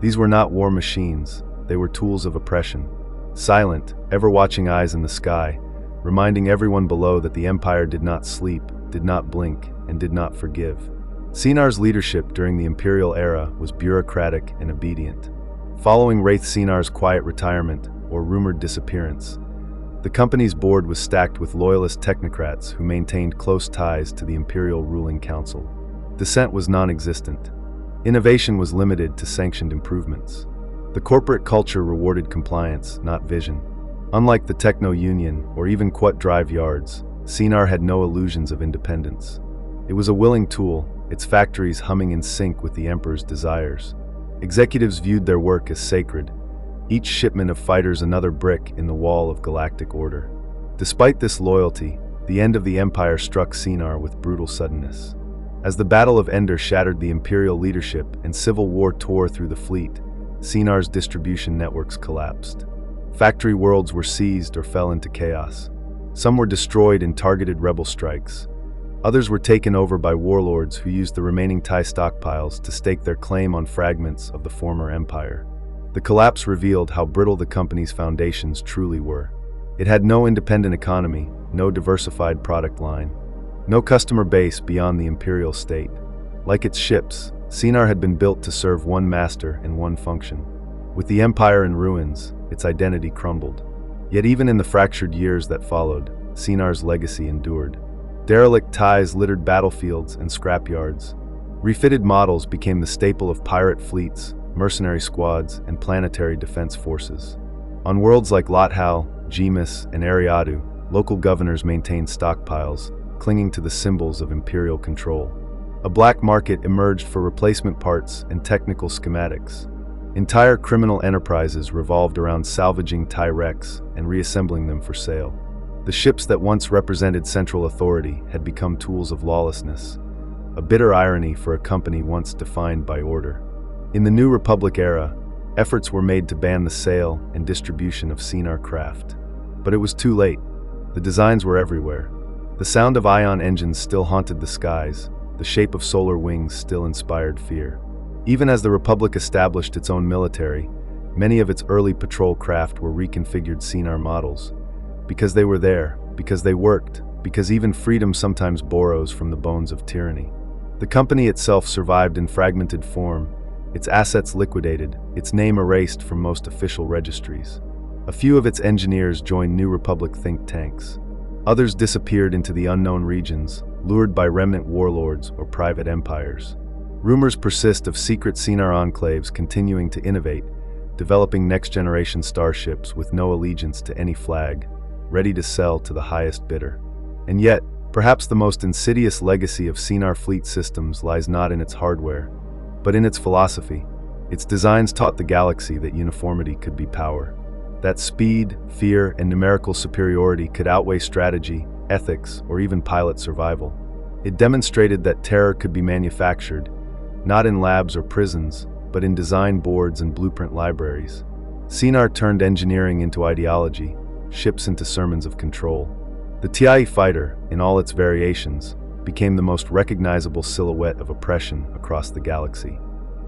These were not war machines, they were tools of oppression. Silent, ever-watching eyes in the sky, reminding everyone below that the Empire did not sleep, did not blink, and did not forgive. Sienar's leadership during the Imperial era was bureaucratic and obedient. Following Wraith Sienar's quiet retirement, or rumored disappearance, the company's board was stacked with loyalist technocrats who maintained close ties to the Imperial ruling council. Dissent was non-existent. Innovation was limited to sanctioned improvements. The corporate culture rewarded compliance, not vision. Unlike the Techno Union or even Kuat drive yards, Sienar had no illusions of independence. It was a willing tool, its factories humming in sync with the Emperor's desires. Executives viewed their work as sacred, each shipment of fighters another brick in the wall of galactic order. Despite this loyalty, the end of the Empire struck Sienar with brutal suddenness. As the Battle of Endor shattered the Imperial leadership and civil war tore through the fleet, Sienar's distribution networks collapsed. Factory worlds were seized or fell into chaos. Some were destroyed in targeted rebel strikes. Others were taken over by warlords who used the remaining TIE stockpiles to stake their claim on fragments of the former empire. The collapse revealed how brittle the company's foundations truly were. It had no independent economy, no diversified product line, no customer base beyond the Imperial state. Like its ships, Sienar had been built to serve one master and one function. With the Empire in ruins, its identity crumbled. Yet even in the fractured years that followed, Sienar's legacy endured. Derelict TIEs littered battlefields and scrapyards. Refitted models became the staple of pirate fleets, mercenary squads, and planetary defense forces. On worlds like Lothal, Gemus, and Ariadu, local governors maintained stockpiles, clinging to the symbols of Imperial control. A black market emerged for replacement parts and technical schematics. Entire criminal enterprises revolved around salvaging TIE wrecks and reassembling them for sale. The ships that once represented central authority had become tools of lawlessness, a bitter irony for a company once defined by order. In the New Republic era, efforts were made to ban the sale and distribution of Sienar craft. But it was too late. The designs were everywhere. The sound of ion engines still haunted the skies. The shape of solar wings still inspired fear. Even as the Republic established its own military, many of its early patrol craft were reconfigured Sienar models. Because they were there, because they worked, because even freedom sometimes borrows from the bones of tyranny. The company itself survived in fragmented form, its assets liquidated, its name erased from most official registries. A few of its engineers joined New Republic think tanks. Others disappeared into the unknown regions, lured by remnant warlords or private empires. Rumors persist of secret Sienar enclaves continuing to innovate, developing next-generation starships with no allegiance to any flag, ready to sell to the highest bidder. And yet, perhaps the most insidious legacy of Sienar fleet systems lies not in its hardware, but in its philosophy. Its designs taught the galaxy that uniformity could be power, that speed, fear, and numerical superiority could outweigh strategy, ethics, or even pilot survival. It demonstrated that terror could be manufactured, not in labs or prisons, but in design boards and blueprint libraries. Sienar turned engineering into ideology, ships into sermons of control. The TIE fighter, in all its variations, became the most recognizable silhouette of oppression across the galaxy.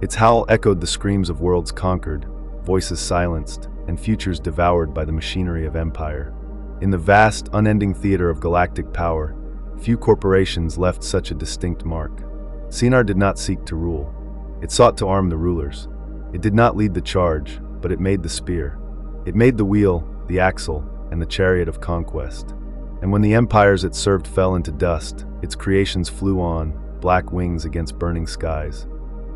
Its howl echoed the screams of worlds conquered, voices silenced, and futures devoured by the machinery of empire. In the vast, unending theater of galactic power, few corporations left such a distinct mark. Sienar did not seek to rule. It sought to arm the rulers. It did not lead the charge, but it made the spear. It made the wheel, the axle, and the chariot of conquest. And when the empires it served fell into dust, its creations flew on, black wings against burning skies,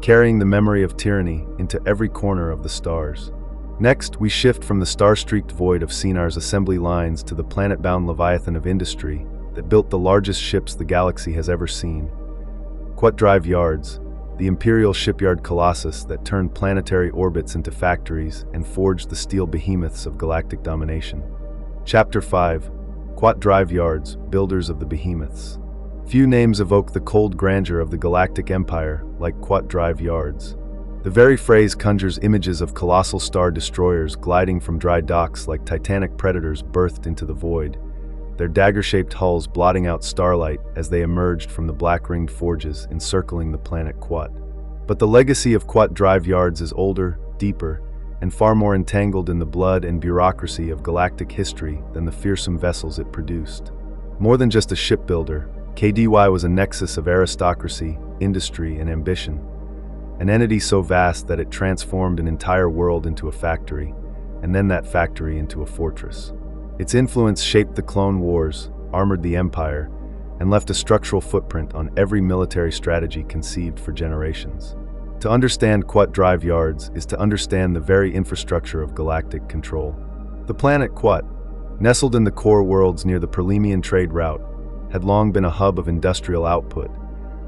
carrying the memory of tyranny into every corner of the stars. Next, we shift from the star-streaked void of Sienar's assembly lines to the planet-bound leviathan of industry that built the largest ships the galaxy has ever seen. Kuat drive yards, the imperial shipyard colossus that turned planetary orbits into factories and forged the steel behemoths of galactic domination. Chapter 5. Kuat drive yards, builders of the behemoths. Few names evoke the cold grandeur of the galactic empire like Kuat drive yards. The very phrase conjures images of colossal star destroyers gliding from dry docks like titanic predators birthed into the void, their dagger-shaped hulls blotting out starlight as they emerged from the black-ringed forges encircling the planet Kuat. But the legacy of Kuat drive yards is older, deeper, and far more entangled in the blood and bureaucracy of galactic history than the fearsome vessels it produced. More than just a shipbuilder, KDY was a nexus of aristocracy, industry, and ambition. An entity so vast that it transformed an entire world into a factory, and then that factory into a fortress. Its influence shaped the Clone Wars, armored the Empire, and left a structural footprint on every military strategy conceived for generations. To understand Kuat drive yards is to understand the very infrastructure of galactic control. The planet Kuat, nestled in the core worlds near the Perlemian trade route, had long been a hub of industrial output,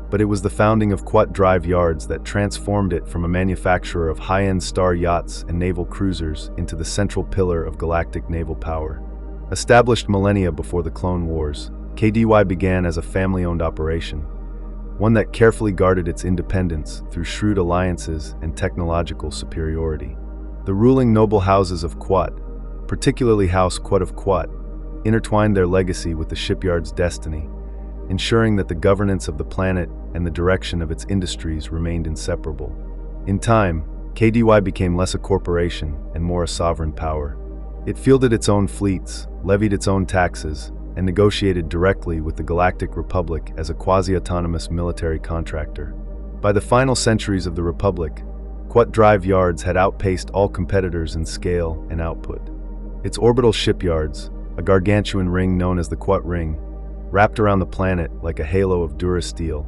but it was the founding of Kuat drive yards that transformed it from a manufacturer of high-end star yachts and naval cruisers into the central pillar of galactic naval power. Established millennia before the Clone Wars, KDY began as a family-owned operation, one that carefully guarded its independence through shrewd alliances and technological superiority. The ruling noble houses of Kuat, particularly House Kuat of Kuat, intertwined their legacy with the shipyard's destiny, ensuring that the governance of the planet and the direction of its industries remained inseparable. In time, KDY became less a corporation and more a sovereign power. It fielded its own fleets, levied its own taxes, and negotiated directly with the Galactic Republic as a quasi-autonomous military contractor. By the final centuries of the Republic, Kuat drive yards had outpaced all competitors in scale and output. Its orbital shipyards, a gargantuan ring known as the Kuat Ring, wrapped around the planet like a halo of durasteel,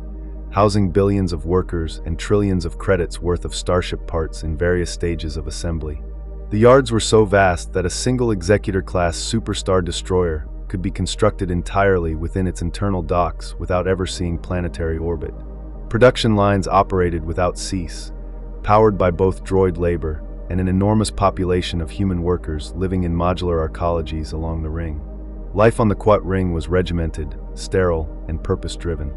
housing billions of workers and trillions of credits worth of starship parts in various stages of assembly. The yards were so vast that a single Executor-class superstar destroyer could be constructed entirely within its internal docks without ever seeing planetary orbit. Production lines operated without cease, powered by both droid labor and an enormous population of human workers living in modular arcologies along the ring. Life on the Kuat Ring was regimented, sterile, and purpose-driven.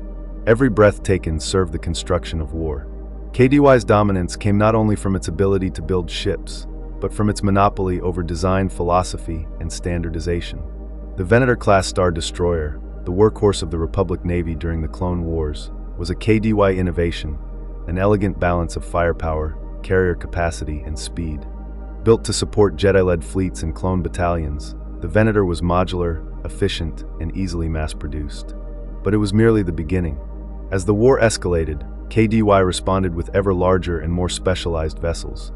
Every breath taken served the construction of war. KDY's dominance came not only from its ability to build ships, but from its monopoly over design philosophy and standardization. The Venator-class Star Destroyer, the workhorse of the Republic Navy during the Clone Wars, was a KDY innovation, an elegant balance of firepower, carrier capacity, and speed. Built to support Jedi-led fleets and clone battalions, the Venator was modular, efficient, and easily mass-produced. But it was merely the beginning. As the war escalated, KDY responded with ever larger and more specialized vessels.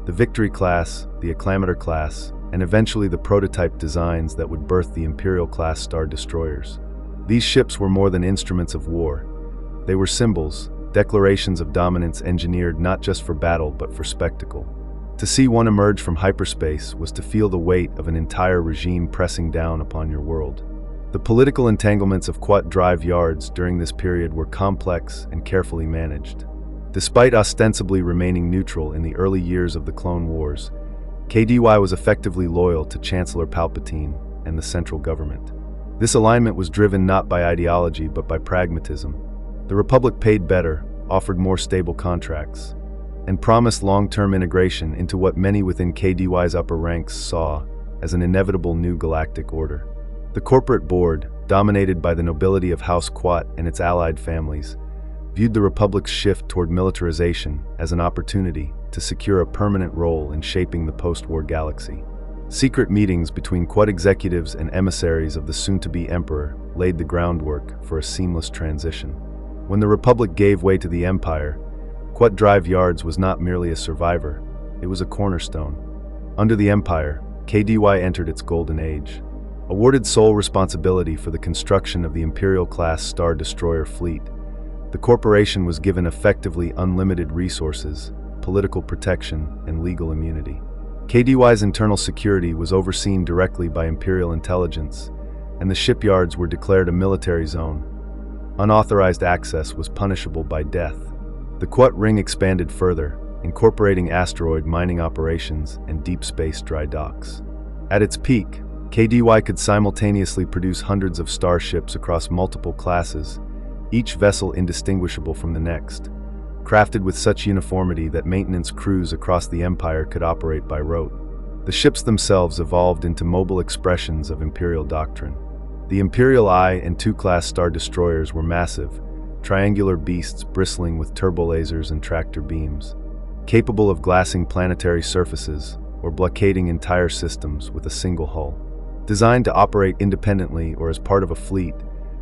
The Victory class, the Acclamator class, and eventually the prototype designs that would birth the Imperial-class Star Destroyers. These ships were more than instruments of war. They were symbols, declarations of dominance engineered not just for battle but for spectacle. To see one emerge from hyperspace was to feel the weight of an entire regime pressing down upon your world. The political entanglements of Kuat drive yards during this period were complex and carefully managed. Despite ostensibly remaining neutral in the early years of the Clone Wars, KDY was effectively loyal to Chancellor Palpatine and the central government. This alignment was driven not by ideology but by pragmatism. The Republic paid better, offered more stable contracts, and promised long-term integration into what many within KDY's upper ranks saw as an inevitable new galactic order. The corporate board, dominated by the nobility of House Kuat and its allied families, viewed the Republic's shift toward militarization as an opportunity to secure a permanent role in shaping the post-war galaxy. Secret meetings between Kuat executives and emissaries of the soon-to-be Emperor laid the groundwork for a seamless transition. When the Republic gave way to the Empire, Kuat drive yards was not merely a survivor, it was a cornerstone. Under the Empire, KDY entered its golden age. Awarded sole responsibility for the construction of the Imperial-class Star Destroyer fleet, the corporation was given effectively unlimited resources, political protection, and legal immunity. KDY's internal security was overseen directly by Imperial intelligence, and the shipyards were declared a military zone. Unauthorized access was punishable by death. The Kuat Ring expanded further, incorporating asteroid mining operations and deep space dry docks. At its peak, KDY could simultaneously produce hundreds of starships across multiple classes, each vessel indistinguishable from the next, crafted with such uniformity that maintenance crews across the Empire could operate by rote. The ships themselves evolved into mobile expressions of Imperial doctrine. The Imperial I and II class Star Destroyers were massive, triangular beasts bristling with turbolasers and tractor beams, capable of glassing planetary surfaces or blockading entire systems with a single hull. Designed to operate independently or as part of a fleet,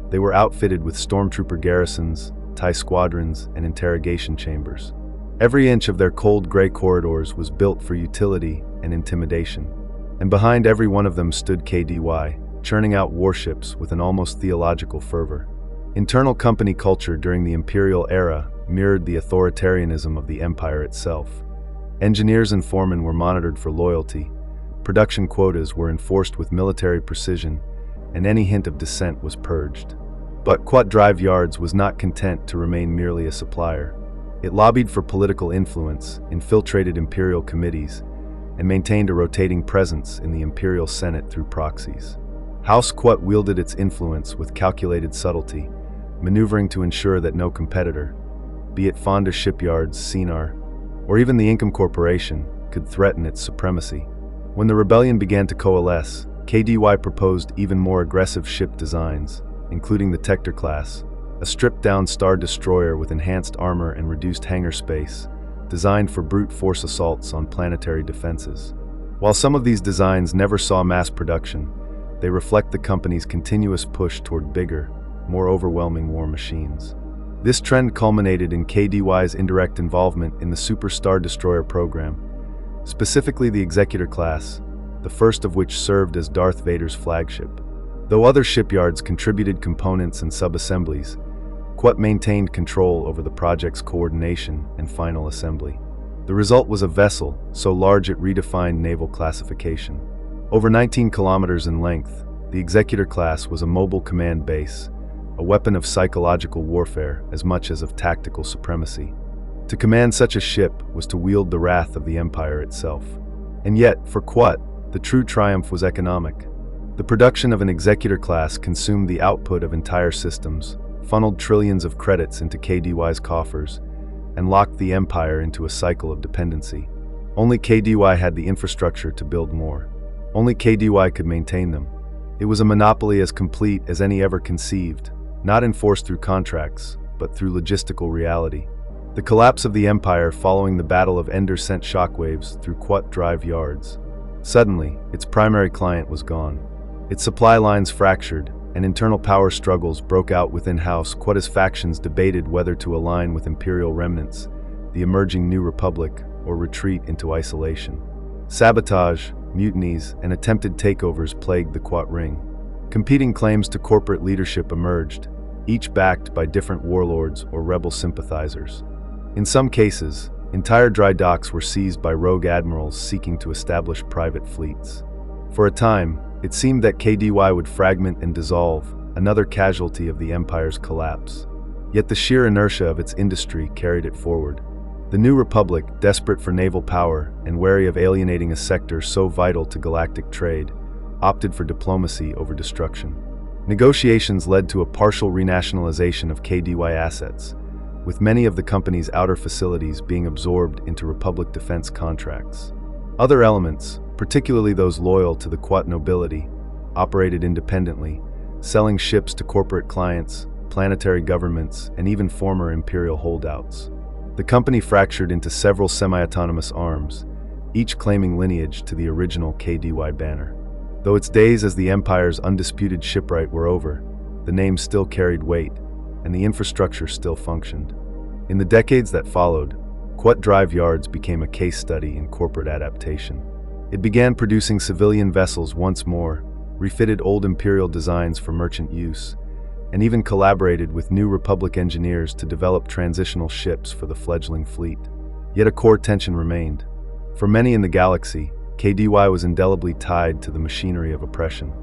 they were outfitted with stormtrooper garrisons, TIE squadrons, and interrogation chambers. Every inch of their cold gray corridors was built for utility and intimidation. And behind every one of them stood KDY, churning out warships with an almost theological fervor. Internal company culture during the Imperial era mirrored the authoritarianism of the Empire itself. Engineers and foremen were monitored for loyalty, production quotas were enforced with military precision, and any hint of dissent was purged. But Kuat Drive Yards was not content to remain merely a supplier. It lobbied for political influence, infiltrated Imperial committees, and maintained a rotating presence in the Imperial Senate through proxies. House Kuat wielded its influence with calculated subtlety, maneuvering to ensure that no competitor, be it Fonda Shipyards, Sienar, or even the Czerka Corporation, could threaten its supremacy. When the rebellion began to coalesce, KDY proposed even more aggressive ship designs, including the Tector class, a stripped-down star destroyer with enhanced armor and reduced hangar space, designed for brute force assaults on planetary defenses. While some of these designs never saw mass production, they reflect the company's continuous push toward bigger, more overwhelming war machines. This trend culminated in KDY's indirect involvement in the Super Star Destroyer program, specifically the Executor class, the first of which served as Darth Vader's flagship. Though other shipyards contributed components and sub-assemblies, Kuat maintained control over the project's coordination and final assembly. The result was a vessel so large it redefined naval classification. Over 19 kilometers in length, the Executor class was a mobile command base, a weapon of psychological warfare as much as of tactical supremacy. To command such a ship was to wield the wrath of the Empire itself. And yet, for Kuat, the true triumph was economic. The production of an Executor class consumed the output of entire systems, funneled trillions of credits into KDY's coffers, and locked the Empire into a cycle of dependency. Only KDY had the infrastructure to build more. Only KDY could maintain them. It was a monopoly as complete as any ever conceived, not enforced through contracts, but through logistical reality. The collapse of the Empire following the Battle of Endor sent shockwaves through Kuat Drive Yards. Suddenly, its primary client was gone. Its supply lines fractured, and internal power struggles broke out within House Kuat's factions debated whether to align with Imperial remnants, the emerging New Republic, or retreat into isolation. Sabotage, mutinies, and attempted takeovers plagued the Kuat Ring. Competing claims to corporate leadership emerged, each backed by different warlords or rebel sympathizers. In some cases, entire dry docks were seized by rogue admirals seeking to establish private fleets. For a time, it seemed that KDY would fragment and dissolve, another casualty of the Empire's collapse. Yet the sheer inertia of its industry carried it forward. The New Republic, desperate for naval power and wary of alienating a sector so vital to galactic trade, opted for diplomacy over destruction. Negotiations led to a partial renationalization of KDY assets, with many of the company's outer facilities being absorbed into Republic defense contracts. Other elements, particularly those loyal to the Kuat nobility, operated independently, selling ships to corporate clients, planetary governments, and even former Imperial holdouts. The company fractured into several semi-autonomous arms, each claiming lineage to the original KDY banner. Though its days as the Empire's undisputed shipwright were over, the name still carried weight, and the infrastructure still functioned. In the decades that followed, Kuat Drive Yards became a case study in corporate adaptation. It began producing civilian vessels once more, refitted old Imperial designs for merchant use, and even collaborated with New Republic engineers to develop transitional ships for the fledgling fleet. Yet a core tension remained. For many in the galaxy, KDY was indelibly tied to the machinery of oppression.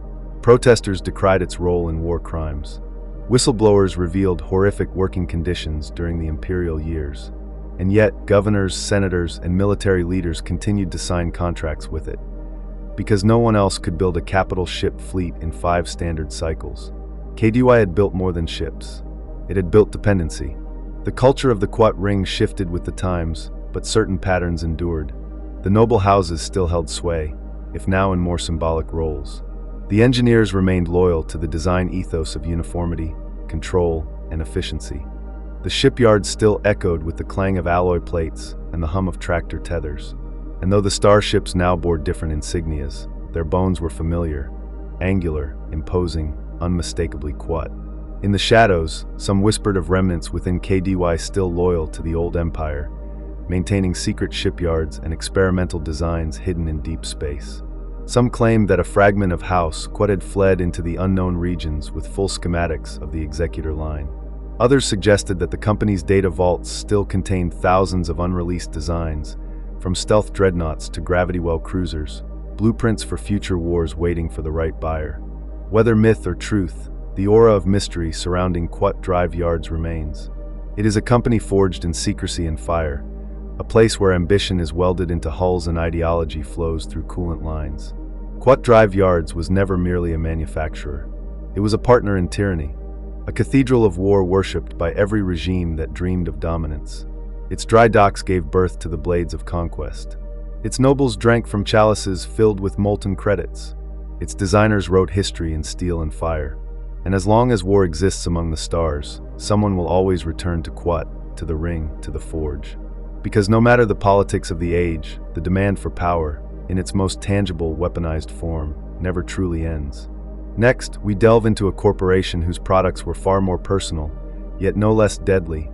Protesters decried its role in war crimes. Whistleblowers revealed horrific working conditions during the Imperial years. And yet, governors, senators, and military leaders continued to sign contracts with it, because no one else could build a capital ship fleet in 5 standard cycles. KDY had built more than ships. It had built dependency. The culture of the Kuat Ring shifted with the times, but certain patterns endured. The noble houses still held sway, if now in more symbolic roles. The engineers remained loyal to the design ethos of uniformity, control, and efficiency. The shipyards still echoed with the clang of alloy plates and the hum of tractor tethers. And though the starships now bore different insignias, their bones were familiar, angular, imposing, unmistakably Kuat. In the shadows, some whispered of remnants within KDY still loyal to the old empire, maintaining secret shipyards and experimental designs hidden in deep space. Some claimed that a fragment of House Kuat had fled into the unknown regions with full schematics of the executor line. Others suggested that the company's data vaults still contained thousands of unreleased designs, from stealth dreadnoughts to gravity well cruisers, blueprints for future wars waiting for the right buyer. Whether myth or truth, the aura of mystery surrounding Kuat drive yards remains. It is a company forged in secrecy and fire, a place where ambition is welded into hulls and ideology flows through coolant lines. Kuat drive yards was never merely a manufacturer. It was a partner in tyranny, a cathedral of war worshipped by every regime that dreamed of dominance. Its dry docks gave birth to the blades of conquest. Its nobles drank from chalices filled with molten credits. Its designers wrote history in steel and fire. And as long as war exists among the stars, someone will always return to Kuat, to the ring, to the forge. Because no matter the politics of the age, the demand for power, in its most tangible, weaponized form, never truly ends. Next, we delve into a corporation whose products were far more personal, yet no less deadly: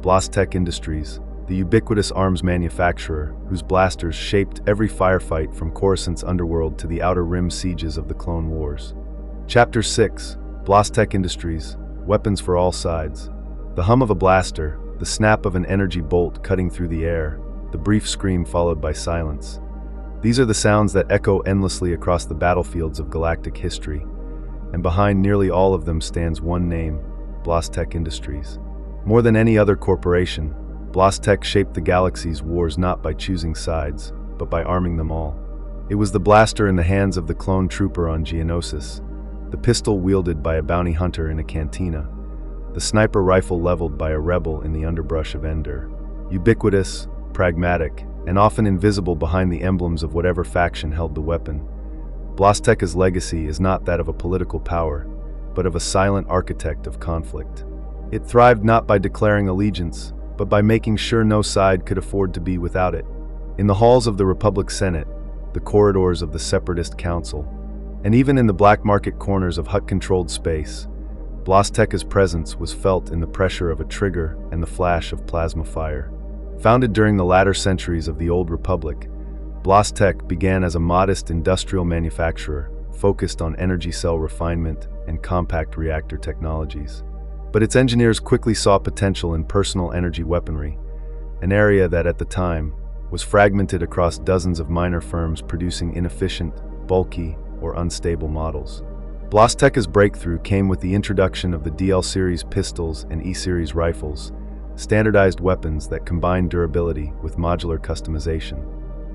BlasTech Industries, the ubiquitous arms manufacturer whose blasters shaped every firefight from Coruscant's underworld to the Outer Rim sieges of the Clone Wars. Chapter 6: BlasTech Industries, Weapons for All Sides. The hum of a blaster, the snap of an energy bolt cutting through the air, the brief scream followed by silence. These are the sounds that echo endlessly across the battlefields of galactic history, and behind nearly all of them stands one name: BlasTech Industries. More than any other corporation, BlasTech shaped the galaxy's wars not by choosing sides, but by arming them all. It was the blaster in the hands of the clone trooper on Geonosis, the pistol wielded by a bounty hunter in a cantina, the sniper rifle leveled by a rebel in the underbrush of Endor. Ubiquitous, pragmatic, and often invisible behind the emblems of whatever faction held the weapon, BlasTech's legacy is not that of a political power, but of a silent architect of conflict. It thrived not by declaring allegiance, but by making sure no side could afford to be without it. In the halls of the Republic Senate, the corridors of the Separatist Council, and even in the black market corners of Hutt-controlled space, BlasTech's presence was felt in the pressure of a trigger and the flash of plasma fire. Founded during the latter centuries of the Old Republic, BlasTech began as a modest industrial manufacturer focused on energy cell refinement and compact reactor technologies. But its engineers quickly saw potential in personal energy weaponry, an area that at the time was fragmented across dozens of minor firms producing inefficient, bulky, or unstable models. BlasTech's breakthrough came with the introduction of the DL series pistols and E series rifles, standardized weapons that combine durability with modular customization.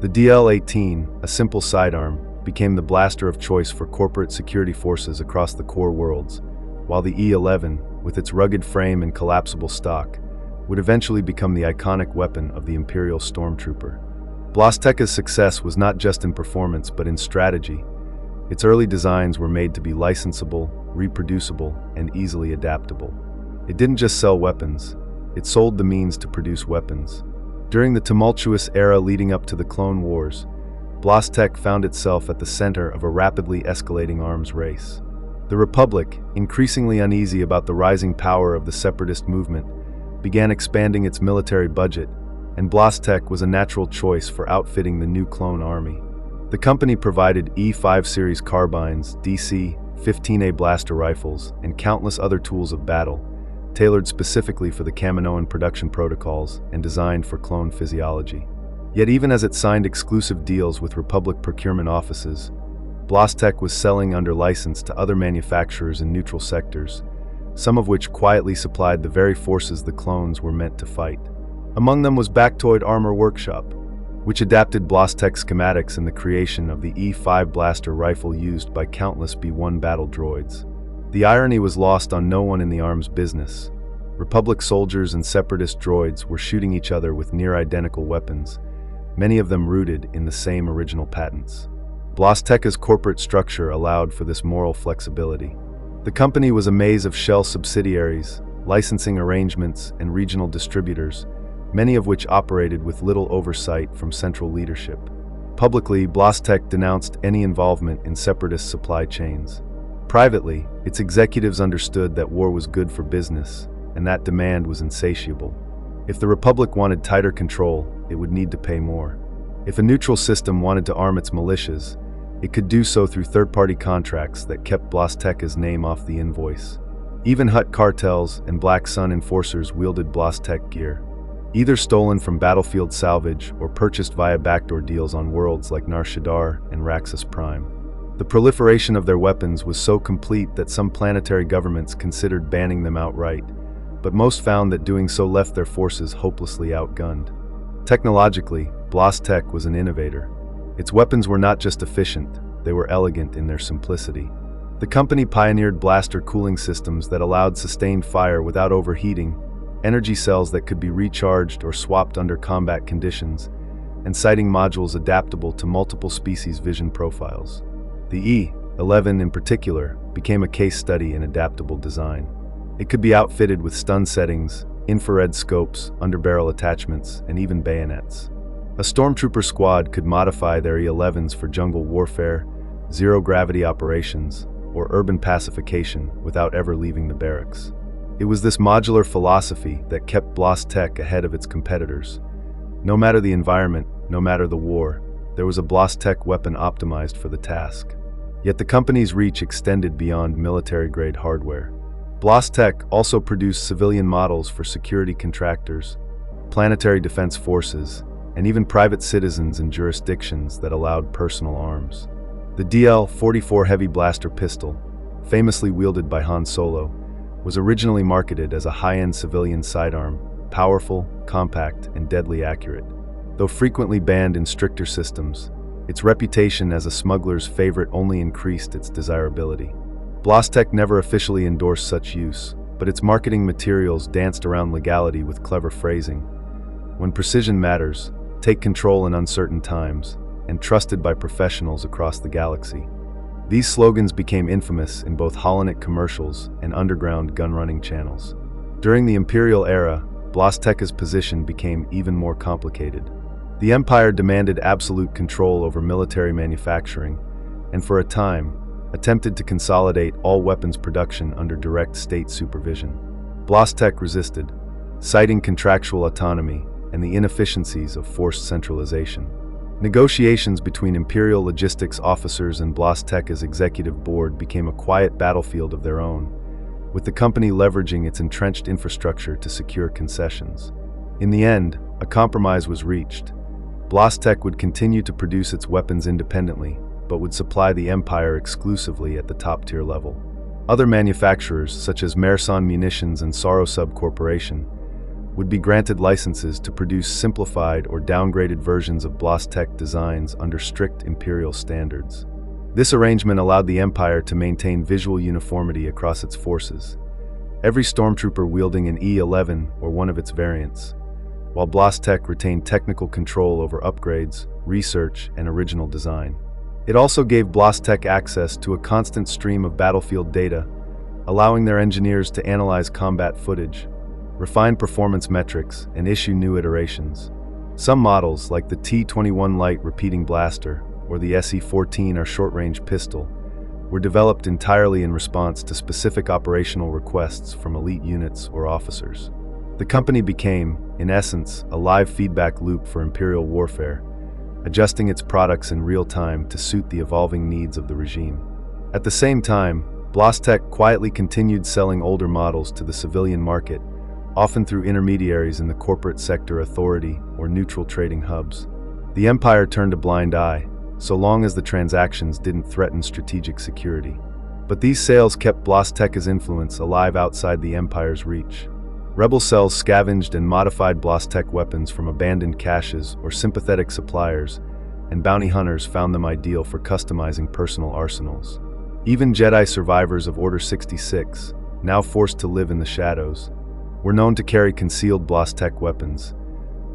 The DL-18, a simple sidearm, became the blaster of choice for corporate security forces across the core worlds, while the E-11, with its rugged frame and collapsible stock, would eventually become the iconic weapon of the Imperial Stormtrooper. BlasTech's success was not just in performance but in strategy. Its early designs were made to be licensable, reproducible, and easily adaptable. It didn't just sell weapons, it sold the means to produce weapons. During the tumultuous era leading up to the Clone Wars, BlasTech found itself at the center of a rapidly escalating arms race. The Republic, increasingly uneasy about the rising power of the Separatist movement, began expanding its military budget, and BlasTech was a natural choice for outfitting the new clone army. The company provided E5 series carbines, DC-15A blaster rifles, and countless other tools of battle, tailored specifically for the Kaminoan production protocols and designed for clone physiology. Yet even as it signed exclusive deals with Republic procurement offices, BlasTech was selling under license to other manufacturers in neutral sectors, some of which quietly supplied the very forces the clones were meant to fight. Among them was Bactoid Armor Workshop, which adapted BlasTech schematics in the creation of the E5 blaster rifle used by countless B-1 battle droids. The irony was lost on no one in the arms business. Republic soldiers and Separatist droids were shooting each other with near-identical weapons, many of them rooted in the same original patents. BlasTech's corporate structure allowed for this moral flexibility. The company was a maze of shell subsidiaries, licensing arrangements, and regional distributors, many of which operated with little oversight from central leadership. Publicly, BlasTech denounced any involvement in Separatist supply chains. Privately, its executives understood that war was good for business, and that demand was insatiable. If the Republic wanted tighter control, it would need to pay more. If a neutral system wanted to arm its militias, it could do so through third-party contracts that kept BlasTech's name off the invoice. Even Hutt cartels and Black Sun enforcers wielded BlasTech gear, either stolen from battlefield salvage or purchased via backdoor deals on worlds like Nar Shaddaa and Raxus Prime. The proliferation of their weapons was so complete that some planetary governments considered banning them outright, but most found that doing so left their forces hopelessly outgunned. Technologically, BlasTech was an innovator. Its weapons were not just efficient, they were elegant in their simplicity. The company pioneered blaster cooling systems that allowed sustained fire without overheating, energy cells that could be recharged or swapped under combat conditions, and sighting modules adaptable to multiple species' vision profiles. The E-11 in particular became a case study in adaptable design. It could be outfitted with stun settings, infrared scopes, underbarrel attachments, and even bayonets. A stormtrooper squad could modify their E-11s for jungle warfare, zero-gravity operations, or urban pacification without ever leaving the barracks. It was this modular philosophy that kept BlasTech ahead of its competitors. No matter the environment, no matter the war, there was a BlasTech weapon optimized for the task. Yet the company's reach extended beyond military-grade hardware. BlasTech also produced civilian models for security contractors, planetary defense forces, and even private citizens in jurisdictions that allowed personal arms. The DL-44 heavy blaster pistol, famously wielded by Han Solo, was originally marketed as a high-end civilian sidearm, powerful, compact, and deadly accurate. Though frequently banned in stricter systems, its reputation as a smuggler's favorite only increased its desirability. BlasTech never officially endorsed such use, but its marketing materials danced around legality with clever phrasing. When precision matters, take control in uncertain times, and trusted by professionals across the galaxy. These slogans became infamous in both holonet commercials and underground gun-running channels. During the Imperial era, BlasTech's position became even more complicated. The Empire demanded absolute control over military manufacturing, and for a time, attempted to consolidate all weapons production under direct state supervision. BlasTech resisted, citing contractual autonomy and the inefficiencies of forced centralization. Negotiations between Imperial logistics officers and BlasTech's executive board became a quiet battlefield of their own, with the company leveraging its entrenched infrastructure to secure concessions. In the end, a compromise was reached. BlasTech would continue to produce its weapons independently, but would supply the Empire exclusively at the top-tier level. Other manufacturers, such as Merson Munitions and Czerka Corporation, would be granted licenses to produce simplified or downgraded versions of BlasTech designs under strict Imperial standards. This arrangement allowed the Empire to maintain visual uniformity across its forces, every stormtrooper wielding an E-11 or one of its variants, while BlasTech retained technical control over upgrades, research, and original design. It also gave BlasTech access to a constant stream of battlefield data, allowing their engineers to analyze combat footage, refine performance metrics, and issue new iterations. Some models, like the T-21 Light Repeating Blaster or the SE-14 or short-range pistol, were developed entirely in response to specific operational requests from elite units or officers. The company became, in essence, a live feedback loop for Imperial warfare, adjusting its products in real time to suit the evolving needs of the regime. At the same time, BlasTech quietly continued selling older models to the civilian market, often through intermediaries in the corporate sector authority or neutral trading hubs. The Empire turned a blind eye, so long as the transactions didn't threaten strategic security. But these sales kept BlasTech's influence alive outside the Empire's reach. Rebel cells scavenged and modified BlasTech weapons from abandoned caches or sympathetic suppliers, and bounty hunters found them ideal for customizing personal arsenals. Even Jedi survivors of Order 66, now forced to live in the shadows, were known to carry concealed BlasTech weapons,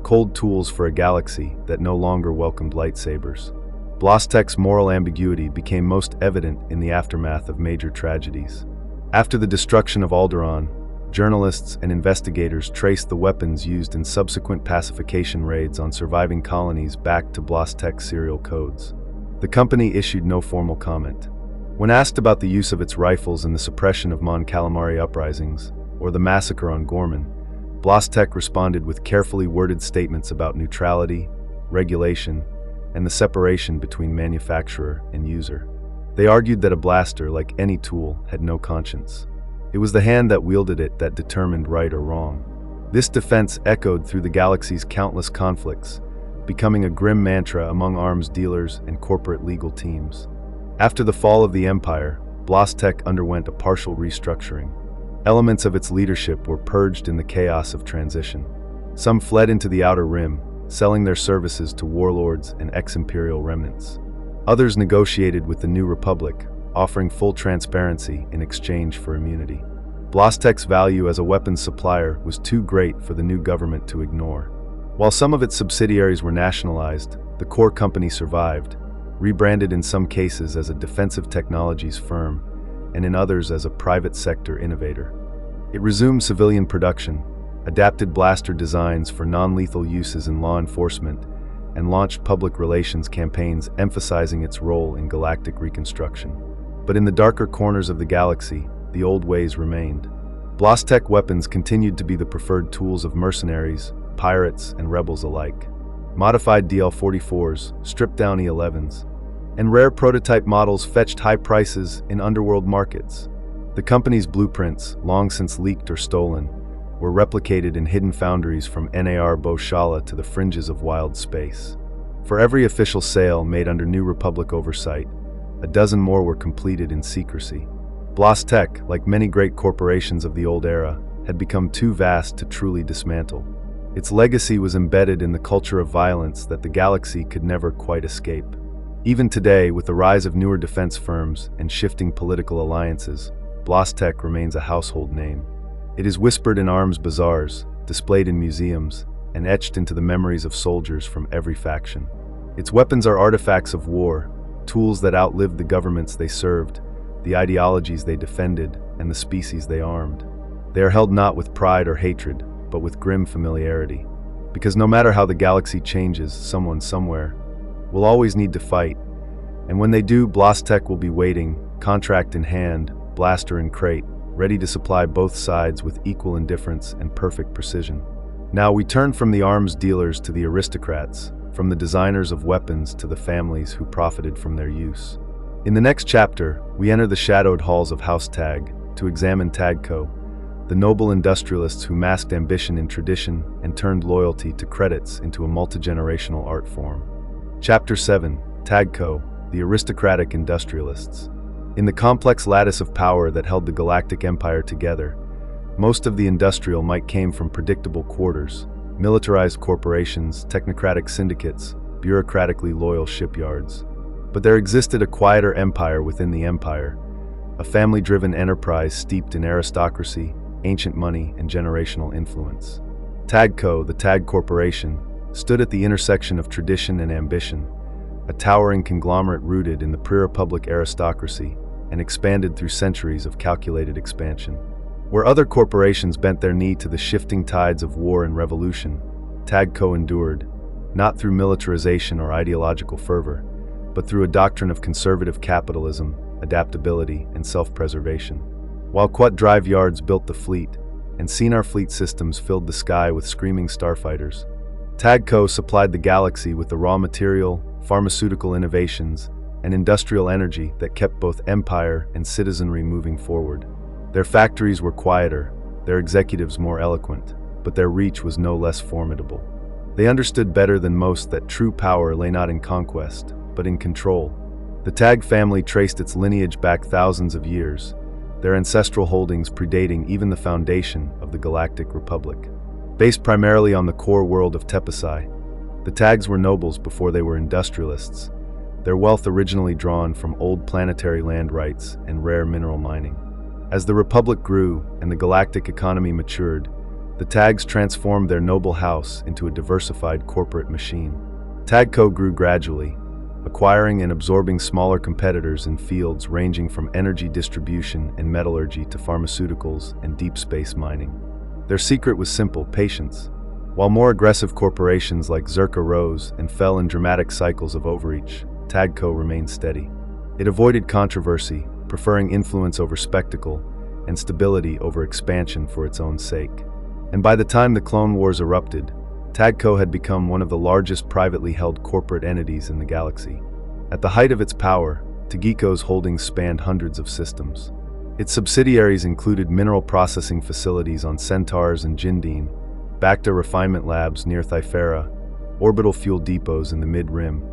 cold tools for a galaxy that no longer welcomed lightsabers. BlasTech's moral ambiguity became most evident in the aftermath of major tragedies. After the destruction of Alderaan, journalists and investigators traced the weapons used in subsequent pacification raids on surviving colonies back to BlasTech serial codes. The company issued no formal comment. When asked about the use of its rifles in the suppression of Mon Calamari uprisings, or the massacre on Gorman, BlasTech responded with carefully worded statements about neutrality, regulation, and the separation between manufacturer and user. They argued that a blaster, like any tool, had no conscience. It was the hand that wielded it that determined right or wrong. This defense echoed through the galaxy's countless conflicts, becoming a grim mantra among arms dealers and corporate legal teams. After the fall of the Empire, BlasTech underwent a partial restructuring. Elements of its leadership were purged in the chaos of transition. Some fled into the Outer Rim, selling their services to warlords and ex-imperial remnants. Others negotiated with the New Republic, offering full transparency in exchange for immunity. BlasTech's value as a weapons supplier was too great for the new government to ignore. While some of its subsidiaries were nationalized, the core company survived, rebranded in some cases as a defensive technologies firm, and in others as a private sector innovator. It resumed civilian production, adapted blaster designs for non-lethal uses in law enforcement, and launched public relations campaigns emphasizing its role in galactic reconstruction. But in the darker corners of the galaxy, the old ways remained. BlasTech weapons continued to be the preferred tools of mercenaries, pirates, and rebels alike. Modified DL-44s, stripped-down E-11s, and rare prototype models fetched high prices in underworld markets. The company's blueprints, long since leaked or stolen, were replicated in hidden foundries from NAR Boshala to the fringes of wild space. For every official sale made under New Republic oversight, a dozen more were completed in secrecy. BlasTech, like many great corporations of the old era, had become too vast to truly dismantle. Its legacy was embedded in the culture of violence that the galaxy could never quite escape. Even today, with the rise of newer defense firms and shifting political alliances, BlasTech remains a household name. It is whispered in arms bazaars, displayed in museums, and etched into the memories of soldiers from every faction. Its weapons are artifacts of war, tools that outlived the governments they served, the ideologies they defended, and the species they armed. They are held not with pride or hatred, but with grim familiarity. Because no matter how the galaxy changes, someone somewhere will always need to fight. And when they do, BlasTech will be waiting, contract in hand, blaster in crate, ready to supply both sides with equal indifference and perfect precision. Now we turn from the arms dealers to the aristocrats, from the designers of weapons to the families who profited from their use. In the next chapter, we enter the shadowed halls of House Tag to examine TaggeCo, the noble industrialists who masked ambition in tradition and turned loyalty to credits into a multi-generational art form. Chapter 7, TaggeCo, the aristocratic industrialists. In the complex lattice of power that held the Galactic Empire together, most of the industrial might came from predictable quarters, militarized corporations, technocratic syndicates, bureaucratically loyal shipyards. But there existed a quieter empire within the empire, a family-driven enterprise steeped in aristocracy, ancient money, and generational influence. TaggeCo, the Czerka Corporation, stood at the intersection of tradition and ambition, a towering conglomerate rooted in the pre-republic aristocracy and expanded through centuries of calculated expansion. Where other corporations bent their knee to the shifting tides of war and revolution, TaggeCo endured, not through militarization or ideological fervor, but through a doctrine of conservative capitalism, adaptability, and self-preservation. While Kuat drive yards built the fleet, and Sienar fleet systems filled the sky with screaming starfighters, TaggeCo supplied the galaxy with the raw material, pharmaceutical innovations, and industrial energy that kept both empire and citizenry moving forward. Their factories were quieter, their executives more eloquent, but their reach was no less formidable. They understood better than most that true power lay not in conquest, but in control. The Tagge family traced its lineage back thousands of years, their ancestral holdings predating even the foundation of the Galactic Republic. Based primarily on the core world of Tepesai, the Tagges were nobles before they were industrialists, their wealth originally drawn from old planetary land rights and rare mineral mining. As the Republic grew and the galactic economy matured, the Tagges transformed their noble house into a diversified corporate machine. TaggeCo grew gradually, acquiring and absorbing smaller competitors in fields ranging from energy distribution and metallurgy to pharmaceuticals and deep space mining. Their secret was simple: patience. While more aggressive corporations like Czerka rose and fell in dramatic cycles of overreach, TaggeCo remained steady. It avoided controversy, preferring influence over spectacle and stability over expansion for its own sake. And by the time the Clone Wars erupted, TaggeCo had become one of the largest privately held corporate entities in the galaxy. At the height of its power, TaggeCo's holdings spanned hundreds of systems. Its subsidiaries included mineral processing facilities on Centaurs and Jindine, Bacta refinement labs near Thyphera, orbital fuel depots in the Mid-Rim,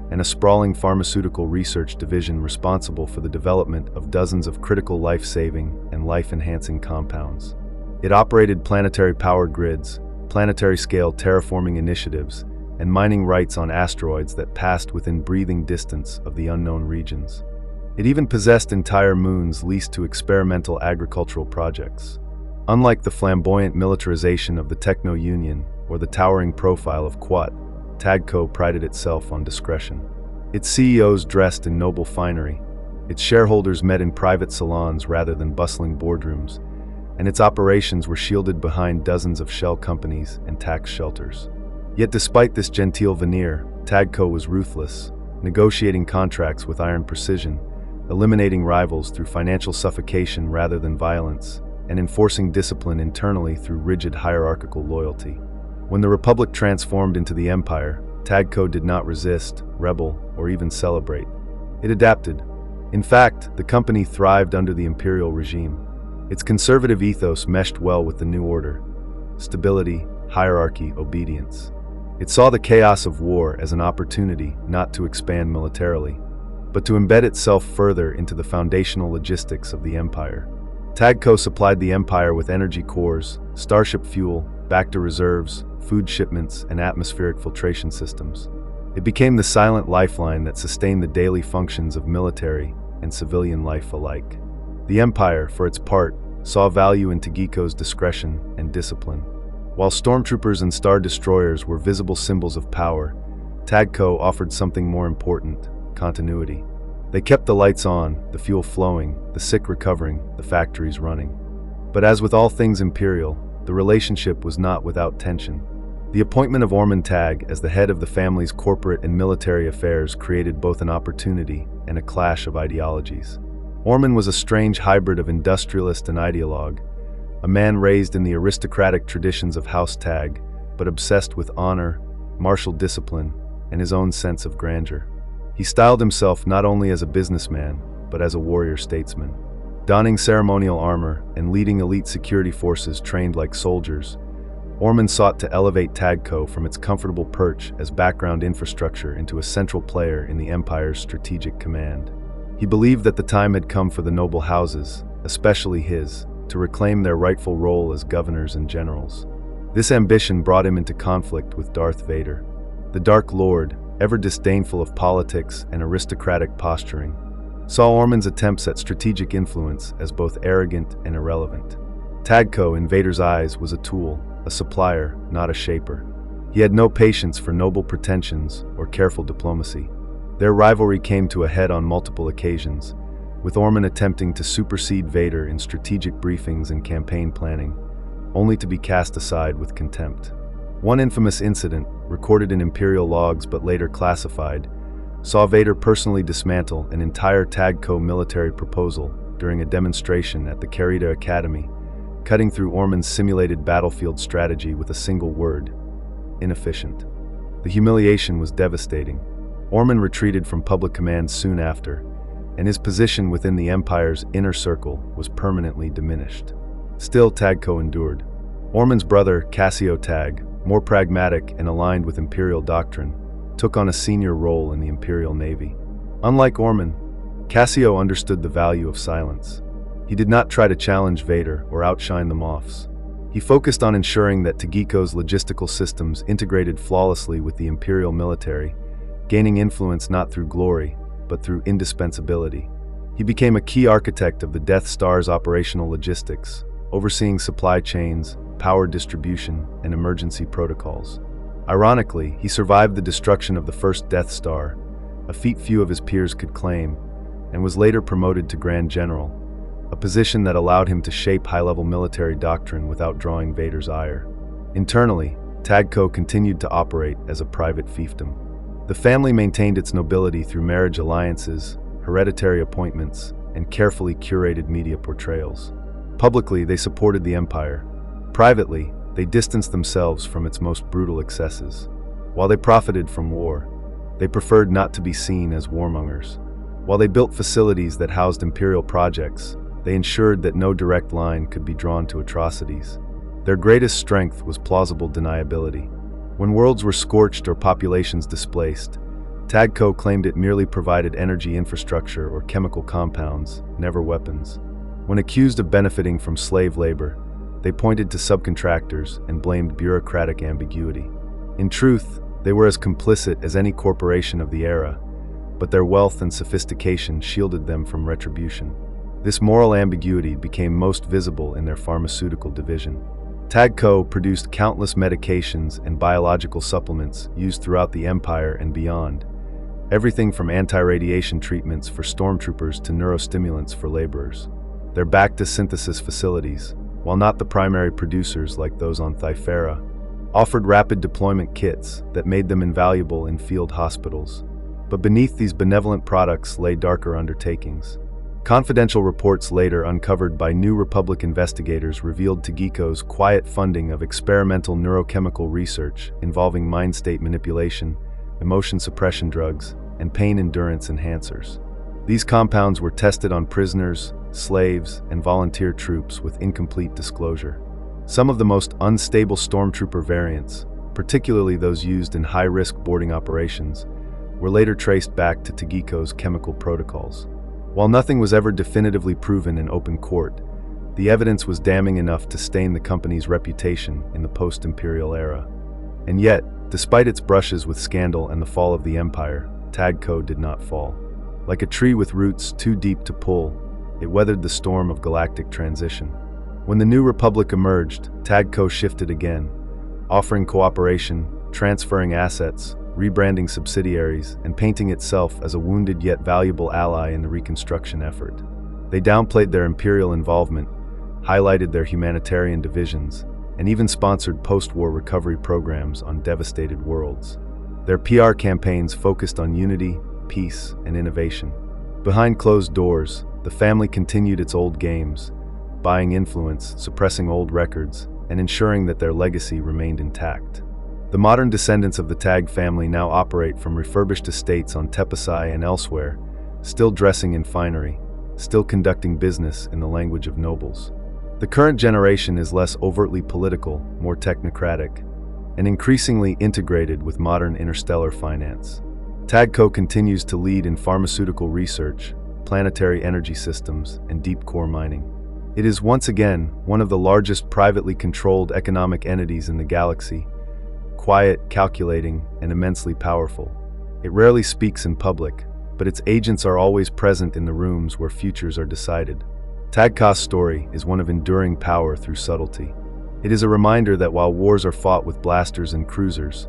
and a sprawling pharmaceutical research division responsible for the development of dozens of critical life-saving and life-enhancing compounds. It operated planetary power grids, planetary-scale terraforming initiatives, and mining rights on asteroids that passed within breathing distance of the unknown regions. It even possessed entire moons leased to experimental agricultural projects. Unlike the flamboyant militarization of the Techno Union or the towering profile of Kuat, TaggeCo prided itself on discretion. Its CEOs dressed in noble finery, its shareholders met in private salons rather than bustling boardrooms, and its operations were shielded behind dozens of shell companies and tax shelters. Yet despite this genteel veneer, TaggeCo was ruthless, negotiating contracts with iron precision, eliminating rivals through financial suffocation rather than violence, and enforcing discipline internally through rigid hierarchical loyalty. When the Republic transformed into the Empire, TaggeCo did not resist, rebel, or even celebrate. It adapted. In fact, the company thrived under the imperial regime. Its conservative ethos meshed well with the new order: stability, hierarchy, obedience. It saw the chaos of war as an opportunity not to expand militarily, but to embed itself further into the foundational logistics of the Empire. TaggeCo supplied the Empire with energy cores, starship fuel, Bacta reserves, food shipments, and atmospheric filtration systems. It became the silent lifeline that sustained the daily functions of military and civilian life alike. The Empire, for its part, saw value in TaggeCo's discretion and discipline. While stormtroopers and star destroyers were visible symbols of power, TaggeCo offered something more important: continuity. They kept the lights on, the fuel flowing, the sick recovering, the factories running. But as with all things imperial, the relationship was not without tension. The appointment of Orman Tagge as the head of the family's corporate and military affairs created both an opportunity and a clash of ideologies. Orman was a strange hybrid of industrialist and ideologue, a man raised in the aristocratic traditions of House Tagge, but obsessed with honor, martial discipline, and his own sense of grandeur. He styled himself not only as a businessman, but as a warrior statesman. Donning ceremonial armor and leading elite security forces trained like soldiers, Orman sought to elevate TaggeCo from its comfortable perch as background infrastructure into a central player in the Empire's strategic command. He believed that the time had come for the noble houses, especially his, to reclaim their rightful role as governors and generals. This ambition brought him into conflict with Darth Vader. The Dark Lord, ever disdainful of politics and aristocratic posturing, saw Orman's attempts at strategic influence as both arrogant and irrelevant. TaggeCo, in Vader's eyes, was a tool, a supplier, not a shaper. He had no patience for noble pretensions or careful diplomacy. Their rivalry came to a head on multiple occasions, with Orman attempting to supersede Vader in strategic briefings and campaign planning, only to be cast aside with contempt. One infamous incident, recorded in Imperial logs but later classified, saw Vader personally dismantle an entire TaggeCo military proposal during a demonstration at the Carida Academy, cutting through Orman's simulated battlefield strategy with a single word: inefficient. The humiliation was devastating. Orman retreated from public command soon after, and his position within the Empire's inner circle was permanently diminished. Still, TaggeCo endured. Orman's brother, Cassio Tagge, more pragmatic and aligned with Imperial doctrine, took on a senior role in the Imperial Navy. Unlike Orman, Cassio understood the value of silence. He did not try to challenge Vader or outshine the Moffs. He focused on ensuring that TaggeCo's logistical systems integrated flawlessly with the Imperial military, gaining influence not through glory, but through indispensability. He became a key architect of the Death Star's operational logistics, overseeing supply chains, power distribution, and emergency protocols. Ironically, he survived the destruction of the first Death Star, a feat few of his peers could claim, and was later promoted to Grand General, a position that allowed him to shape high-level military doctrine without drawing Vader's ire. Internally, TaggeCo continued to operate as a private fiefdom. The family maintained its nobility through marriage alliances, hereditary appointments, and carefully curated media portrayals. Publicly, they supported the empire. Privately, they distanced themselves from its most brutal excesses. While they profited from war, they preferred not to be seen as warmongers. While they built facilities that housed imperial projects, they ensured that no direct line could be drawn to atrocities. Their greatest strength was plausible deniability. When worlds were scorched or populations displaced, TaggeCo claimed it merely provided energy infrastructure or chemical compounds, never weapons. When accused of benefiting from slave labor, they pointed to subcontractors and blamed bureaucratic ambiguity. In truth, they were as complicit as any corporation of the era, but their wealth and sophistication shielded them from retribution. This moral ambiguity became most visible in their pharmaceutical division. TaggeCo produced countless medications and biological supplements used throughout the empire and beyond, everything from anti-radiation treatments for stormtroopers to neurostimulants for laborers. Their back-to-synthesis facilities, while not the primary producers like those on Thifera, offered rapid deployment kits that made them invaluable in field hospitals. But beneath these benevolent products lay darker undertakings. Confidential reports later uncovered by New Republic investigators revealed TaggeCo's quiet funding of experimental neurochemical research involving mind state manipulation, emotion suppression drugs, and pain endurance enhancers. These compounds were tested on prisoners, slaves, and volunteer troops with incomplete disclosure. Some of the most unstable stormtrooper variants, particularly those used in high-risk boarding operations, were later traced back to TaggeCo's chemical protocols. While nothing was ever definitively proven in open court, the evidence was damning enough to stain the company's reputation in the post-imperial era. And yet, despite its brushes with scandal and the fall of the empire, TaggeCo did not fall. Like a tree with roots too deep to pull, it weathered the storm of galactic transition. When the New Republic emerged, TaggeCo shifted again, offering cooperation, transferring assets, rebranding subsidiaries, and painting itself as a wounded yet valuable ally in the reconstruction effort. They downplayed their imperial involvement, highlighted their humanitarian divisions, and even sponsored post-war recovery programs on devastated worlds. Their PR campaigns focused on unity, peace, and innovation. Behind closed doors, the family continued its old games, buying influence, suppressing old records, and ensuring that their legacy remained intact. The modern descendants of the Tagge family now operate from refurbished estates on Tepesai and elsewhere, still dressing in finery, still conducting business in the language of nobles. The current generation is less overtly political, more technocratic, and increasingly integrated with modern interstellar finance. TaggeCo continues to lead in pharmaceutical research, planetary energy systems, and deep core mining. It is once again one of the largest privately controlled economic entities in the galaxy, quiet, calculating, and immensely powerful. It rarely speaks in public, but its agents are always present in the rooms where futures are decided. TaggeCo's story is one of enduring power through subtlety. It is a reminder that while wars are fought with blasters and cruisers,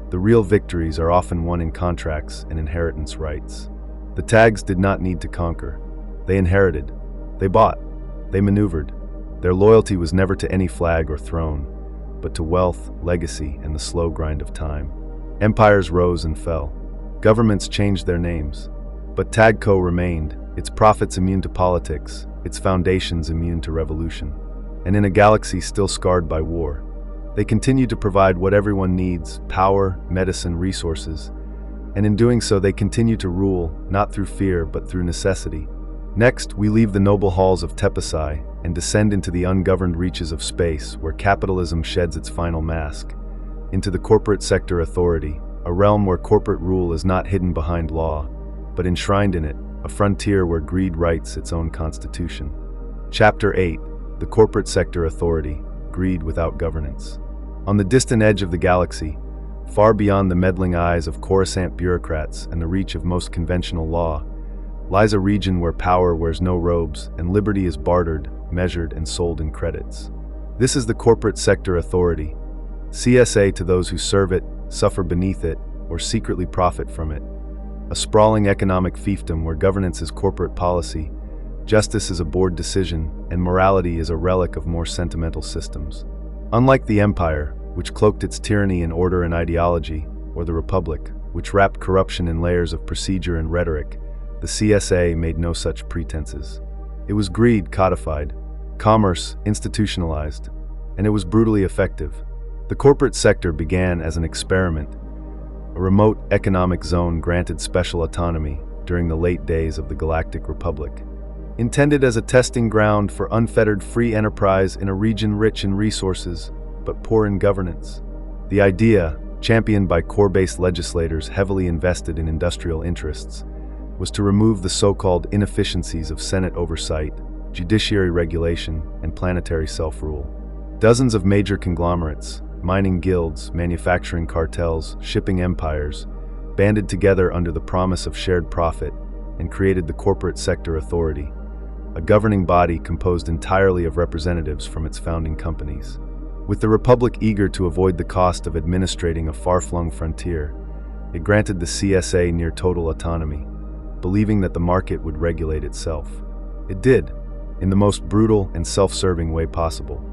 the real victories are often won in contracts and inheritance rights. The Tagges did not need to conquer. They inherited. They bought. They maneuvered. Their loyalty was never to any flag or throne, but to wealth, legacy, and the slow grind of time. Empires rose and fell. Governments changed their names. But TaggeCo remained, its profits immune to politics, its foundations immune to revolution. And in a galaxy still scarred by war, they continue to provide what everyone needs: power, medicine, resources. And in doing so, they continue to rule, not through fear, but through necessity. Next, we leave the noble halls of Tepesai and descend into the ungoverned reaches of space, where capitalism sheds its final mask, into the corporate sector authority, a realm where corporate rule is not hidden behind law, but enshrined in it, a frontier where greed writes its own constitution. Chapter 8: The Corporate Sector Authority, Greed Without Governance. On the distant edge of the galaxy, far beyond the meddling eyes of Coruscant bureaucrats and the reach of most conventional law, lies a region where power wears no robes and liberty is bartered, measured, and sold in credits. This is the Corporate Sector Authority, CSA to those who serve it, suffer beneath it, or secretly profit from it. A sprawling economic fiefdom where governance is corporate policy, justice is a board decision, and morality is a relic of more sentimental systems. Unlike the Empire, which cloaked its tyranny in order and ideology, or the Republic, which wrapped corruption in layers of procedure and rhetoric, the CSA made no such pretenses. It was greed codified, commerce institutionalized, and it was brutally effective. The corporate sector began as an experiment, a remote economic zone granted special autonomy during the late days of the Galactic Republic. Intended as a testing ground for unfettered free enterprise in a region rich in resources, but poor in governance. The idea, championed by core-based legislators heavily invested in industrial interests, was to remove the so-called inefficiencies of Senate oversight, judiciary regulation, and planetary self-rule. Dozens of major conglomerates, mining guilds, manufacturing cartels, shipping empires, banded together under the promise of shared profit and created the Corporate Sector Authority, a governing body composed entirely of representatives from its founding companies. With the Republic eager to avoid the cost of administrating a far-flung frontier, it granted the CSA near total autonomy, believing that the market would regulate itself. It did, in the most brutal and self-serving way possible.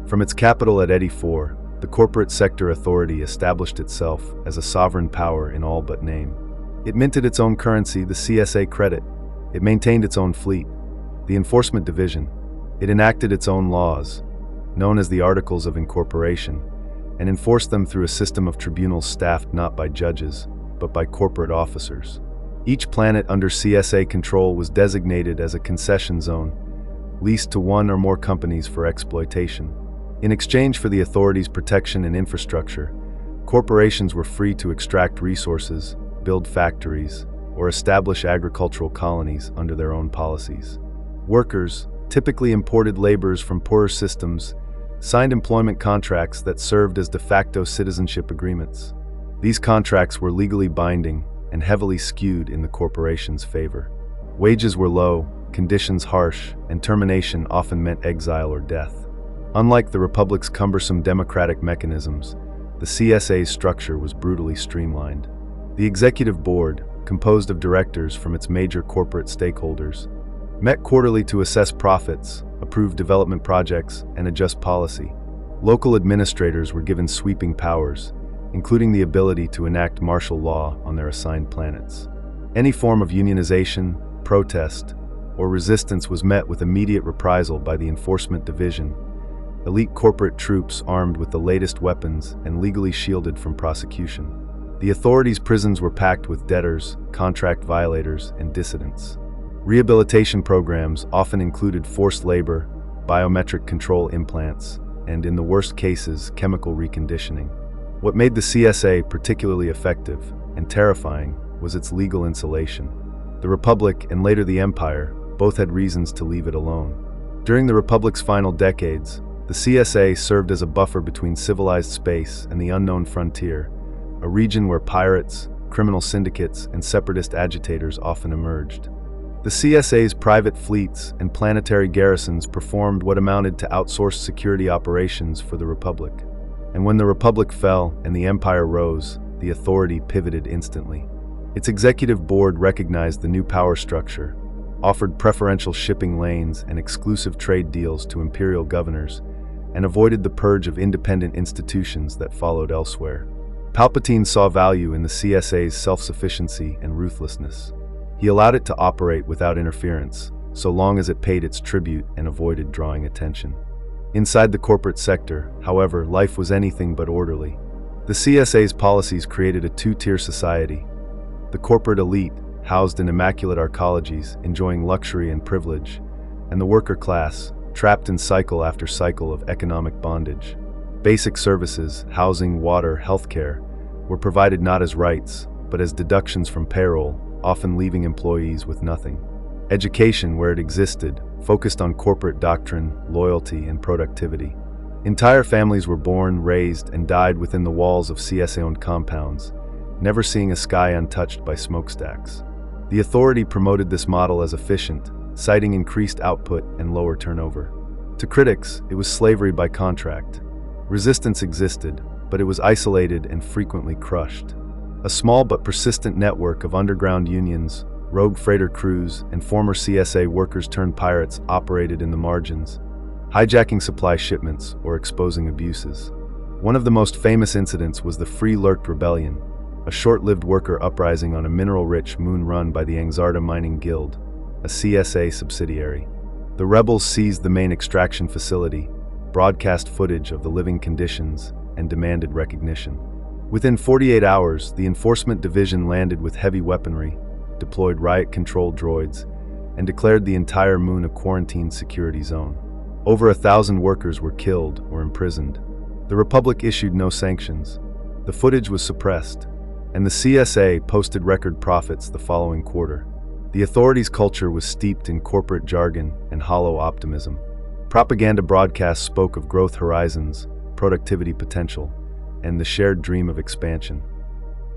From its capital at 84, the Corporate Sector Authority established itself as a sovereign power in all but name. It minted its own currency, the CSA credit. It maintained its own fleet, the Enforcement Division. It enacted its own laws, known as the Articles of Incorporation, and enforced them through a system of tribunals staffed not by judges, but by corporate officers. Each planet under CSA control was designated as a concession zone, leased to one or more companies for exploitation. In exchange for the authority's protection and infrastructure, corporations were free to extract resources, build factories, or establish agricultural colonies under their own policies. Workers, typically imported laborers from poorer systems, signed employment contracts that served as de facto citizenship agreements. These contracts were legally binding and heavily skewed in the corporation's favor. Wages were low, conditions harsh, and termination often meant exile or death. Unlike the Republic's cumbersome democratic mechanisms, the CSA's structure was brutally streamlined. The executive board, composed of directors from its major corporate stakeholders, met quarterly to assess profits, approve development projects, and adjust policy. Local administrators were given sweeping powers, including the ability to enact martial law on their assigned planets. Any form of unionization, protest, or resistance was met with immediate reprisal by the Enforcement Division, elite corporate troops armed with the latest weapons and legally shielded from prosecution. The authorities' prisons were packed with debtors, contract violators, and dissidents. Rehabilitation programs often included forced labor, biometric control implants, and, in the worst cases, chemical reconditioning. What made the CSA particularly effective and terrifying was its legal insulation. The Republic and later the Empire both had reasons to leave it alone. During the Republic's final decades, the CSA served as a buffer between civilized space and the unknown frontier, a region where pirates, criminal syndicates, and separatist agitators often emerged. The CSA's private fleets and planetary garrisons performed what amounted to outsourced security operations for the Republic. And when the Republic fell and the Empire rose, the authority pivoted instantly. Its executive board recognized the new power structure, offered preferential shipping lanes and exclusive trade deals to imperial governors, and avoided the purge of independent institutions that followed elsewhere. Palpatine saw value in the CSA's self-sufficiency and ruthlessness. He allowed it to operate without interference, so long as it paid its tribute and avoided drawing attention. Inside the corporate sector, however, life was anything but orderly. The CSA's policies created a two-tier society. The corporate elite, housed in immaculate arcologies, enjoying luxury and privilege, and the worker class, trapped in cycle after cycle of economic bondage. Basic services, housing, water, healthcare, were provided not as rights, but as deductions from payroll, often leaving employees with nothing. Education, where it existed, focused on corporate doctrine, loyalty, and productivity. Entire families were born, raised, and died within the walls of CSA-owned compounds, never seeing a sky untouched by smokestacks. The authority promoted this model as efficient, citing increased output and lower turnover. To critics, it was slavery by contract. Resistance existed, but it was isolated and frequently crushed. A small but persistent network of underground unions, rogue freighter crews, and former CSA workers-turned-pirates operated in the margins, hijacking supply shipments or exposing abuses. One of the most famous incidents was the Free Lurked Rebellion, a a short-lived worker uprising on a mineral-rich moon run by the Angzarda Mining Guild, a CSA subsidiary. The rebels seized the main extraction facility, broadcast footage of the living conditions, and demanded recognition. Within 48 hours, the Enforcement Division landed with heavy weaponry, deployed riot control droids, and declared the entire moon a quarantined security zone. Over 1,000 workers were killed or imprisoned. The Republic issued no sanctions. The footage was suppressed, and the CSA posted record profits the following quarter. The authorities' culture was steeped in corporate jargon and hollow optimism. Propaganda broadcasts spoke of growth horizons, productivity potential, and the shared dream of expansion.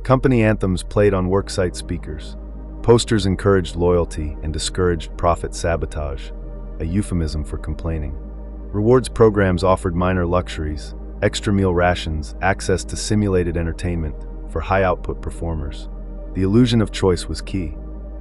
Company anthems played on worksite speakers. Posters encouraged loyalty and discouraged profit sabotage, a euphemism for complaining. Rewards programs offered minor luxuries, extra meal rations, access to simulated entertainment for high-output performers. The illusion of choice was key.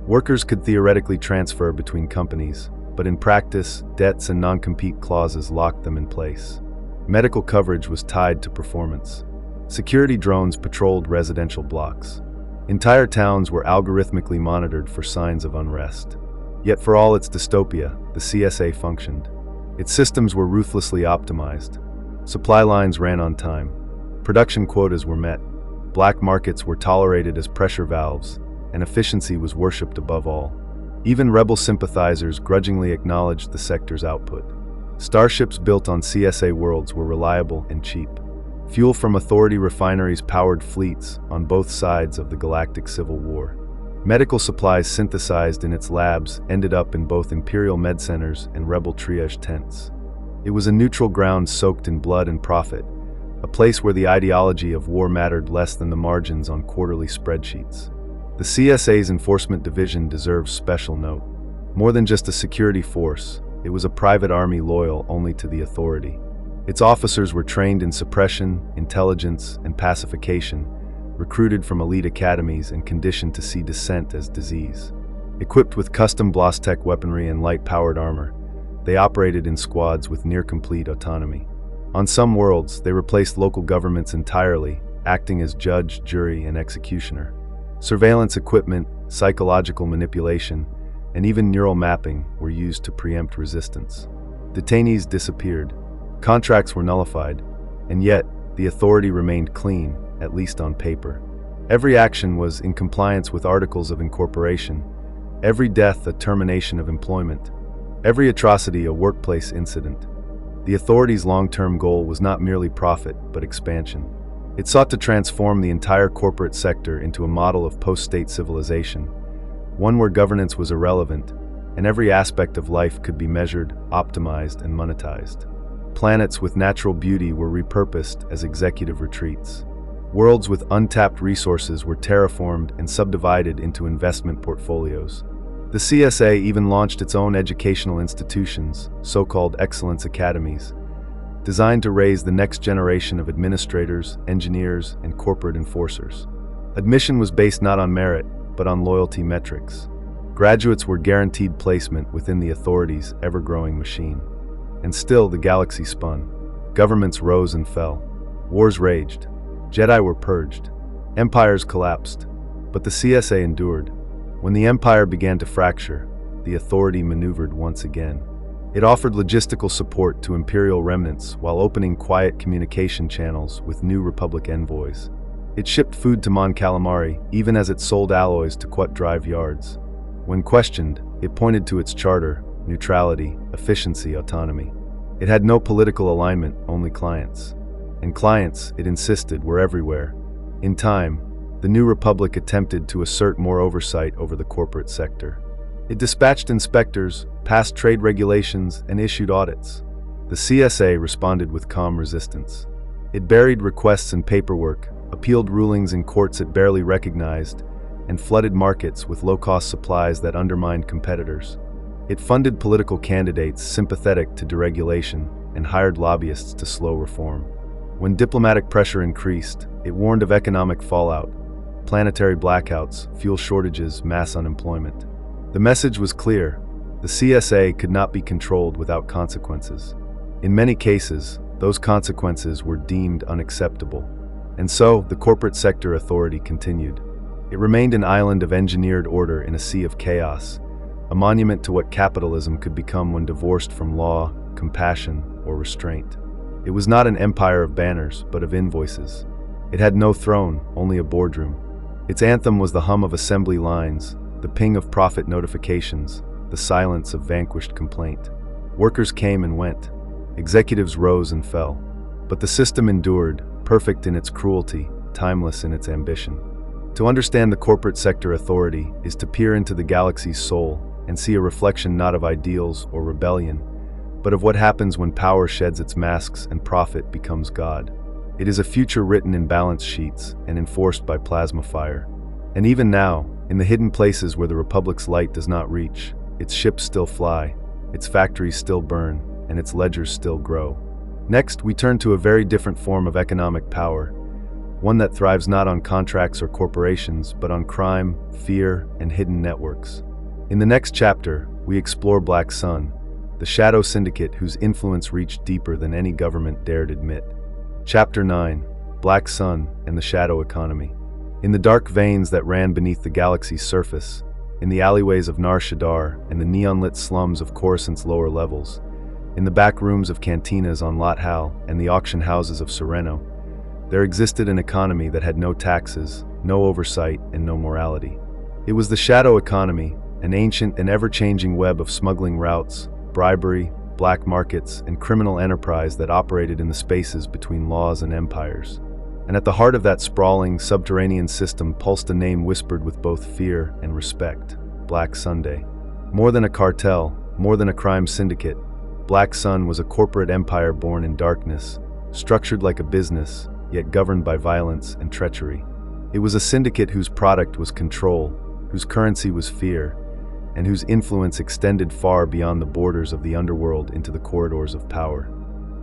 Workers could theoretically transfer between companies, but in practice, debts and non-compete clauses locked them in place. Medical coverage was tied to performance. Security drones patrolled residential blocks. Entire towns were algorithmically monitored for signs of unrest. Yet for all its dystopia, the CSA functioned. Its systems were ruthlessly optimized. Supply lines ran on time. Production quotas were met. Black markets were tolerated as pressure valves, and efficiency was worshipped above all. Even rebel sympathizers grudgingly acknowledged the sector's output. Starships built on CSA worlds were reliable and cheap. Fuel from authority refineries powered fleets on both sides of the Galactic Civil War. Medical supplies synthesized in its labs ended up in both Imperial med centers and rebel triage tents. It was a neutral ground soaked in blood and profit, a place where the ideology of war mattered less than the margins on quarterly spreadsheets. The CSA's Enforcement Division deserves special note. More than just a security force, it was a private army loyal only to the authority. Its officers were trained in suppression, intelligence, and pacification, recruited from elite academies and conditioned to see dissent as disease. Equipped with custom BlasTech weaponry and light-powered armor, they operated in squads with near-complete autonomy. On some worlds, they replaced local governments entirely, acting as judge, jury, and executioner. Surveillance equipment, psychological manipulation, and even neural mapping were used to preempt resistance. Detainees disappeared. Contracts were nullified, and yet the authority remained clean, at least on paper. Every action was in compliance with articles of incorporation, every death a termination of employment, every atrocity a workplace incident. The authority's long-term goal was not merely profit, but expansion. It sought to transform the entire corporate sector into a model of post-state civilization, one where governance was irrelevant, and every aspect of life could be measured, optimized, and monetized. Planets with natural beauty were repurposed as executive retreats. Worlds with untapped resources were terraformed and subdivided into investment portfolios. The CSA even launched its own educational institutions, so-called excellence academies, designed to raise the next generation of administrators, engineers, and corporate enforcers. Admission was based not on merit, but on loyalty metrics. Graduates were guaranteed placement within the authority's ever-growing machine. And still the galaxy spun. Governments rose and fell. Wars raged. Jedi were purged. Empires collapsed. But the CSA endured. When the Empire began to fracture, the authority maneuvered once again. It offered logistical support to Imperial remnants while opening quiet communication channels with New Republic envoys. It shipped food to Mon Calamari, even as it sold alloys to Kuat drive yards. When questioned, it pointed to its charter: neutrality, efficiency, autonomy. It had no political alignment, only clients. And clients, it insisted, were everywhere. In time, the New Republic attempted to assert more oversight over the corporate sector. It dispatched inspectors, passed trade regulations, and issued audits. The CSA responded with calm resistance. It buried requests in paperwork, appealed rulings in courts it barely recognized, and flooded markets with low-cost supplies that undermined competitors. It funded political candidates sympathetic to deregulation and hired lobbyists to slow reform. When diplomatic pressure increased, it warned of economic fallout, planetary blackouts, fuel shortages, mass unemployment. The message was clear: the CSA could not be controlled without consequences. In many cases, those consequences were deemed unacceptable. And so, the corporate sector authority continued. It remained an island of engineered order in a sea of chaos, a monument to what capitalism could become when divorced from law, compassion, or restraint. It was not an empire of banners, but of invoices. It had no throne, only a boardroom. Its anthem was the hum of assembly lines, the ping of profit notifications, the silence of vanquished complaint. Workers came and went. Executives rose and fell. But the system endured, perfect in its cruelty, timeless in its ambition. To understand the corporate sector authority is to peer into the galaxy's soul and see a reflection not of ideals or rebellion, but of what happens when power sheds its masks and profit becomes God. It is a future written in balance sheets and enforced by plasma fire. And even now, in the hidden places where the Republic's light does not reach, its ships still fly, its factories still burn, and its ledgers still grow. Next, we turn to a very different form of economic power, one that thrives not on contracts or corporations, but on crime, fear, and hidden networks. In the next chapter, we explore Black Sun, the shadow syndicate whose influence reached deeper than any government dared admit. Chapter 9, Black Sun and the Shadow Economy. In the dark veins that ran beneath the galaxy's surface, in the alleyways of Nar Shaddaa and the neon-lit slums of Coruscant's lower levels, in the back rooms of cantinas on Lot Hal and the auction houses of Sereno, there existed an economy that had no taxes, no oversight, and no morality. It was the shadow economy, an ancient and ever-changing web of smuggling routes, bribery, black markets, and criminal enterprise that operated in the spaces between laws and empires. And at the heart of that sprawling, subterranean system pulsed a name whispered with both fear and respect: Black Sunday. More than a cartel, more than a crime syndicate, Black Sun was a corporate empire born in darkness, structured like a business, yet governed by violence and treachery. It was a syndicate whose product was control, whose currency was fear, and whose influence extended far beyond the borders of the underworld into the corridors of power.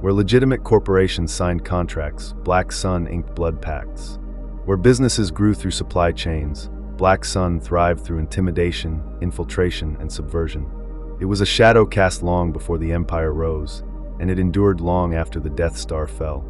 Where legitimate corporations signed contracts, Black Sun inked blood pacts. Where businesses grew through supply chains, Black Sun thrived through intimidation, infiltration, and subversion. It was a shadow cast long before the Empire rose, and it endured long after the Death Star fell.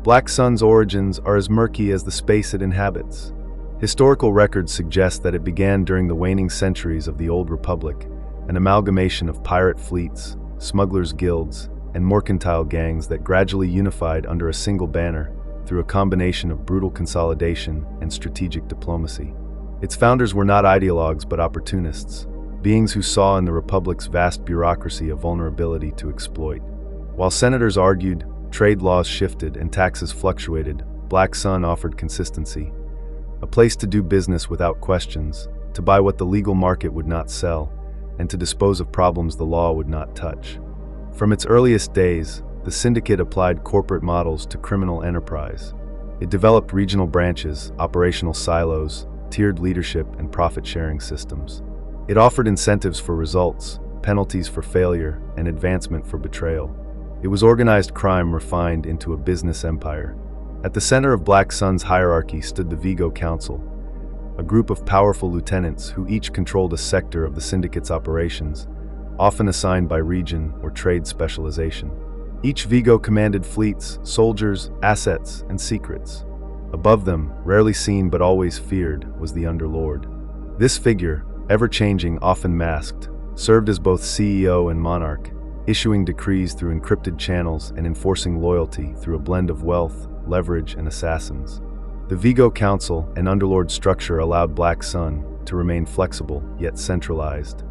Black Sun's origins are as murky as the space it inhabits. Historical records suggest that it began during the waning centuries of the Old Republic, an amalgamation of pirate fleets, smugglers' guilds, and mercantile gangs that gradually unified under a single banner through a combination of brutal consolidation and strategic diplomacy. Its founders were not ideologues but opportunists, beings who saw in the Republic's vast bureaucracy a vulnerability to exploit. While senators argued, trade laws shifted, and taxes fluctuated, Black Sun offered consistency. A place to do business without questions, to buy what the legal market would not sell, and to dispose of problems the law would not touch. From its earliest days, the syndicate applied corporate models to criminal enterprise. It developed regional branches, operational silos, tiered leadership, and profit-sharing systems. It offered incentives for results, penalties for failure, and advancement for betrayal. It was organized crime refined into a business empire. At the center of Black Sun's hierarchy stood the Vigo Council, a group of powerful lieutenants who each controlled a sector of the syndicate's operations, often assigned by region or trade specialization. Each Vigo commanded fleets, soldiers, assets, and secrets. Above them, rarely seen but always feared, was the Underlord. This figure, ever-changing, often masked, served as both CEO and monarch, issuing decrees through encrypted channels and enforcing loyalty through a blend of wealth, leverage, and assassins. The Vigo Council and Underlord structure allowed Black Sun to remain flexible yet centralized,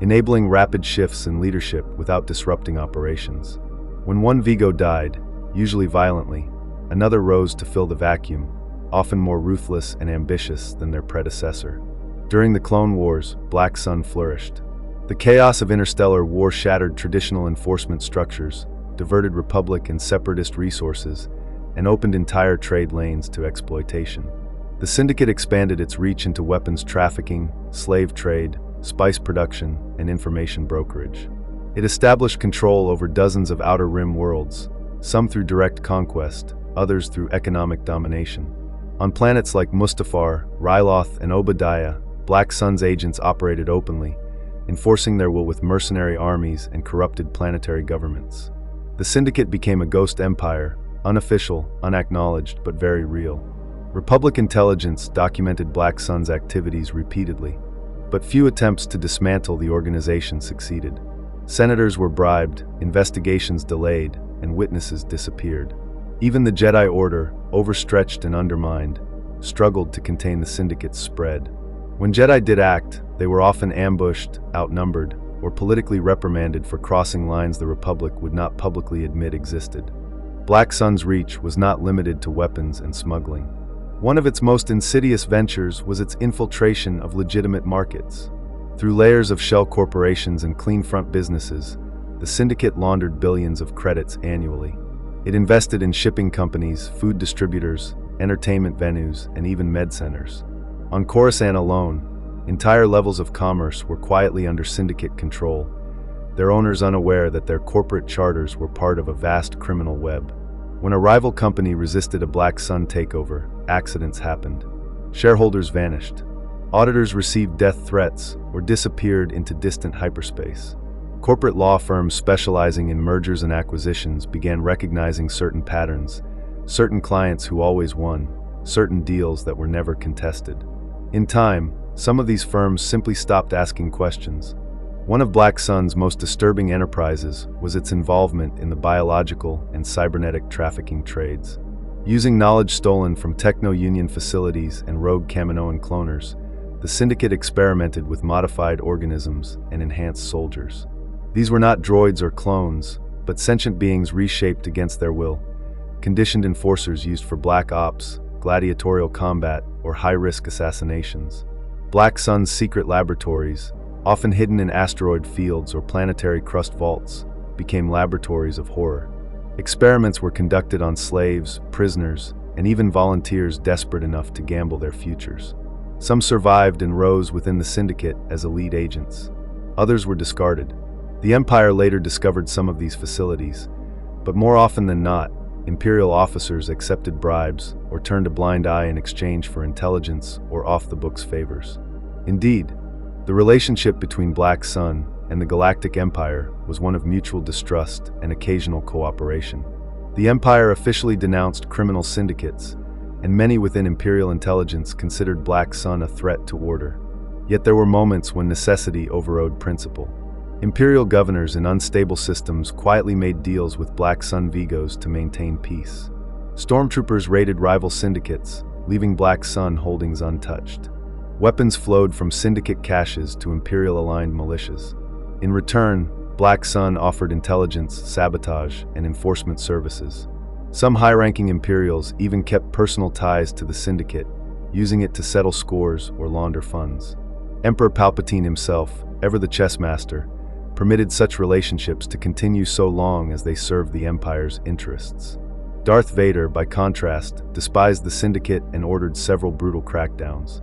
enabling rapid shifts in leadership without disrupting operations. When one Vigo died, usually violently, another rose to fill the vacuum, often more ruthless and ambitious than their predecessor. During the Clone Wars, Black Sun flourished. The chaos of interstellar war shattered traditional enforcement structures, diverted Republic and Separatist resources, and opened entire trade lanes to exploitation. The Syndicate expanded its reach into weapons trafficking, slave trade, spice production, and information brokerage. It established control over dozens of Outer Rim worlds, some through direct conquest, others through economic domination. On planets like Mustafar, Ryloth, and Obadiah, Black Sun's agents operated openly, enforcing their will with mercenary armies and corrupted planetary governments. The Syndicate became a ghost empire, unofficial, unacknowledged, but very real. Republic intelligence documented Black Sun's activities repeatedly, but few attempts to dismantle the organization succeeded. Senators were bribed, investigations delayed, and witnesses disappeared. Even the Jedi Order, overstretched and undermined, struggled to contain the syndicate's spread. When Jedi did act, they were often ambushed, outnumbered, or politically reprimanded for crossing lines the Republic would not publicly admit existed. Black Sun's reach was not limited to weapons and smuggling. One of its most insidious ventures was its infiltration of legitimate markets. Through layers of shell corporations and clean front businesses, the syndicate laundered billions of credits annually. It invested in shipping companies, food distributors, entertainment venues, and even med centers. On Coruscant alone, entire levels of commerce were quietly under syndicate control, their owners unaware that their corporate charters were part of a vast criminal web. When a rival company resisted a Black Sun takeover, accidents happened. Shareholders vanished. Auditors received death threats or disappeared into distant hyperspace. Corporate law firms specializing in mergers and acquisitions began recognizing certain patterns, certain clients who always won, certain deals that were never contested. In time, some of these firms simply stopped asking questions. One of Black Sun's most disturbing enterprises was its involvement in the biological and cybernetic trafficking trades. Using knowledge stolen from Techno Union facilities and rogue Kaminoan cloners, the syndicate experimented with modified organisms and enhanced soldiers. These were not droids or clones, but sentient beings reshaped against their will, conditioned enforcers used for black ops, gladiatorial combat, or high-risk assassinations. Black Sun's secret laboratories, often hidden in asteroid fields or planetary crust vaults, became laboratories of horror. Experiments were conducted on slaves, prisoners, and even volunteers desperate enough to gamble their futures. Some survived and rose within the syndicate as elite agents. Others were discarded. The Empire later discovered some of these facilities, but more often than not, Imperial officers accepted bribes or turned a blind eye in exchange for intelligence or off-the-books favors. Indeed, the relationship between Black Sun and the Galactic Empire was one of mutual distrust and occasional cooperation. The Empire officially denounced criminal syndicates, and many within Imperial intelligence considered Black Sun a threat to order. Yet there were moments when necessity overrode principle. Imperial governors in unstable systems quietly made deals with Black Sun Vigos to maintain peace. Stormtroopers raided rival syndicates, leaving Black Sun holdings untouched. Weapons flowed from syndicate caches to Imperial-aligned militias. In return, Black Sun offered intelligence, sabotage, and enforcement services. Some high-ranking Imperials even kept personal ties to the syndicate, using it to settle scores or launder funds. Emperor Palpatine himself, ever the chess master, permitted such relationships to continue so long as they served the Empire's interests. Darth Vader, by contrast, despised the syndicate and ordered several brutal crackdowns.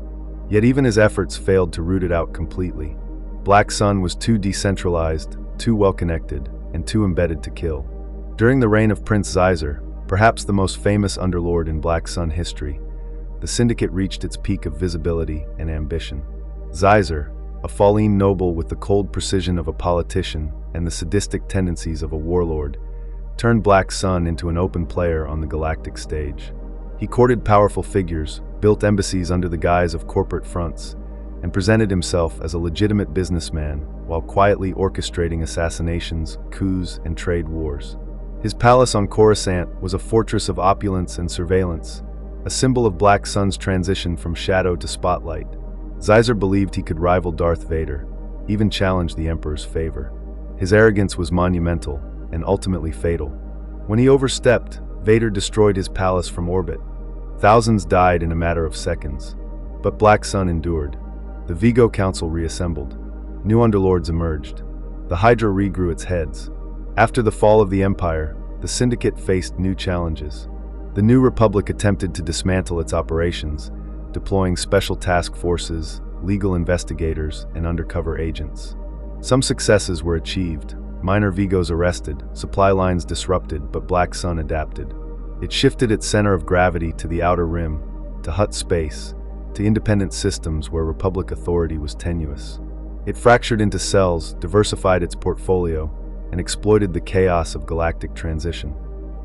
Yet even his efforts failed to root it out completely. Black Sun was too decentralized, too well-connected, and too embedded to kill. During the reign of Prince Xizor, perhaps the most famous underlord in Black Sun history, the syndicate reached its peak of visibility and ambition. Xizor, a Falleen noble with the cold precision of a politician and the sadistic tendencies of a warlord, turned Black Sun into an open player on the galactic stage. He courted powerful figures, built embassies under the guise of corporate fronts, and presented himself as a legitimate businessman while quietly orchestrating assassinations, coups, and trade wars. His palace on Coruscant was a fortress of opulence and surveillance, a symbol of Black Sun's transition from shadow to spotlight. Xizor believed he could rival Darth Vader, even challenge the Emperor's favor. His arrogance was monumental and ultimately fatal. When he overstepped, Vader destroyed his palace from orbit. Thousands died in a matter of seconds. But Black Sun endured. The Vigo Council reassembled. New underlords emerged. The Hydra regrew its heads. After the fall of the Empire, the Syndicate faced new challenges. The New Republic attempted to dismantle its operations, deploying special task forces, legal investigators, and undercover agents. Some successes were achieved. Minor Vigos arrested, supply lines disrupted, but Black Sun adapted. It shifted its center of gravity to the Outer Rim, to Hutt space, to independent systems where Republic authority was tenuous. It fractured into cells, diversified its portfolio, and exploited the chaos of galactic transition.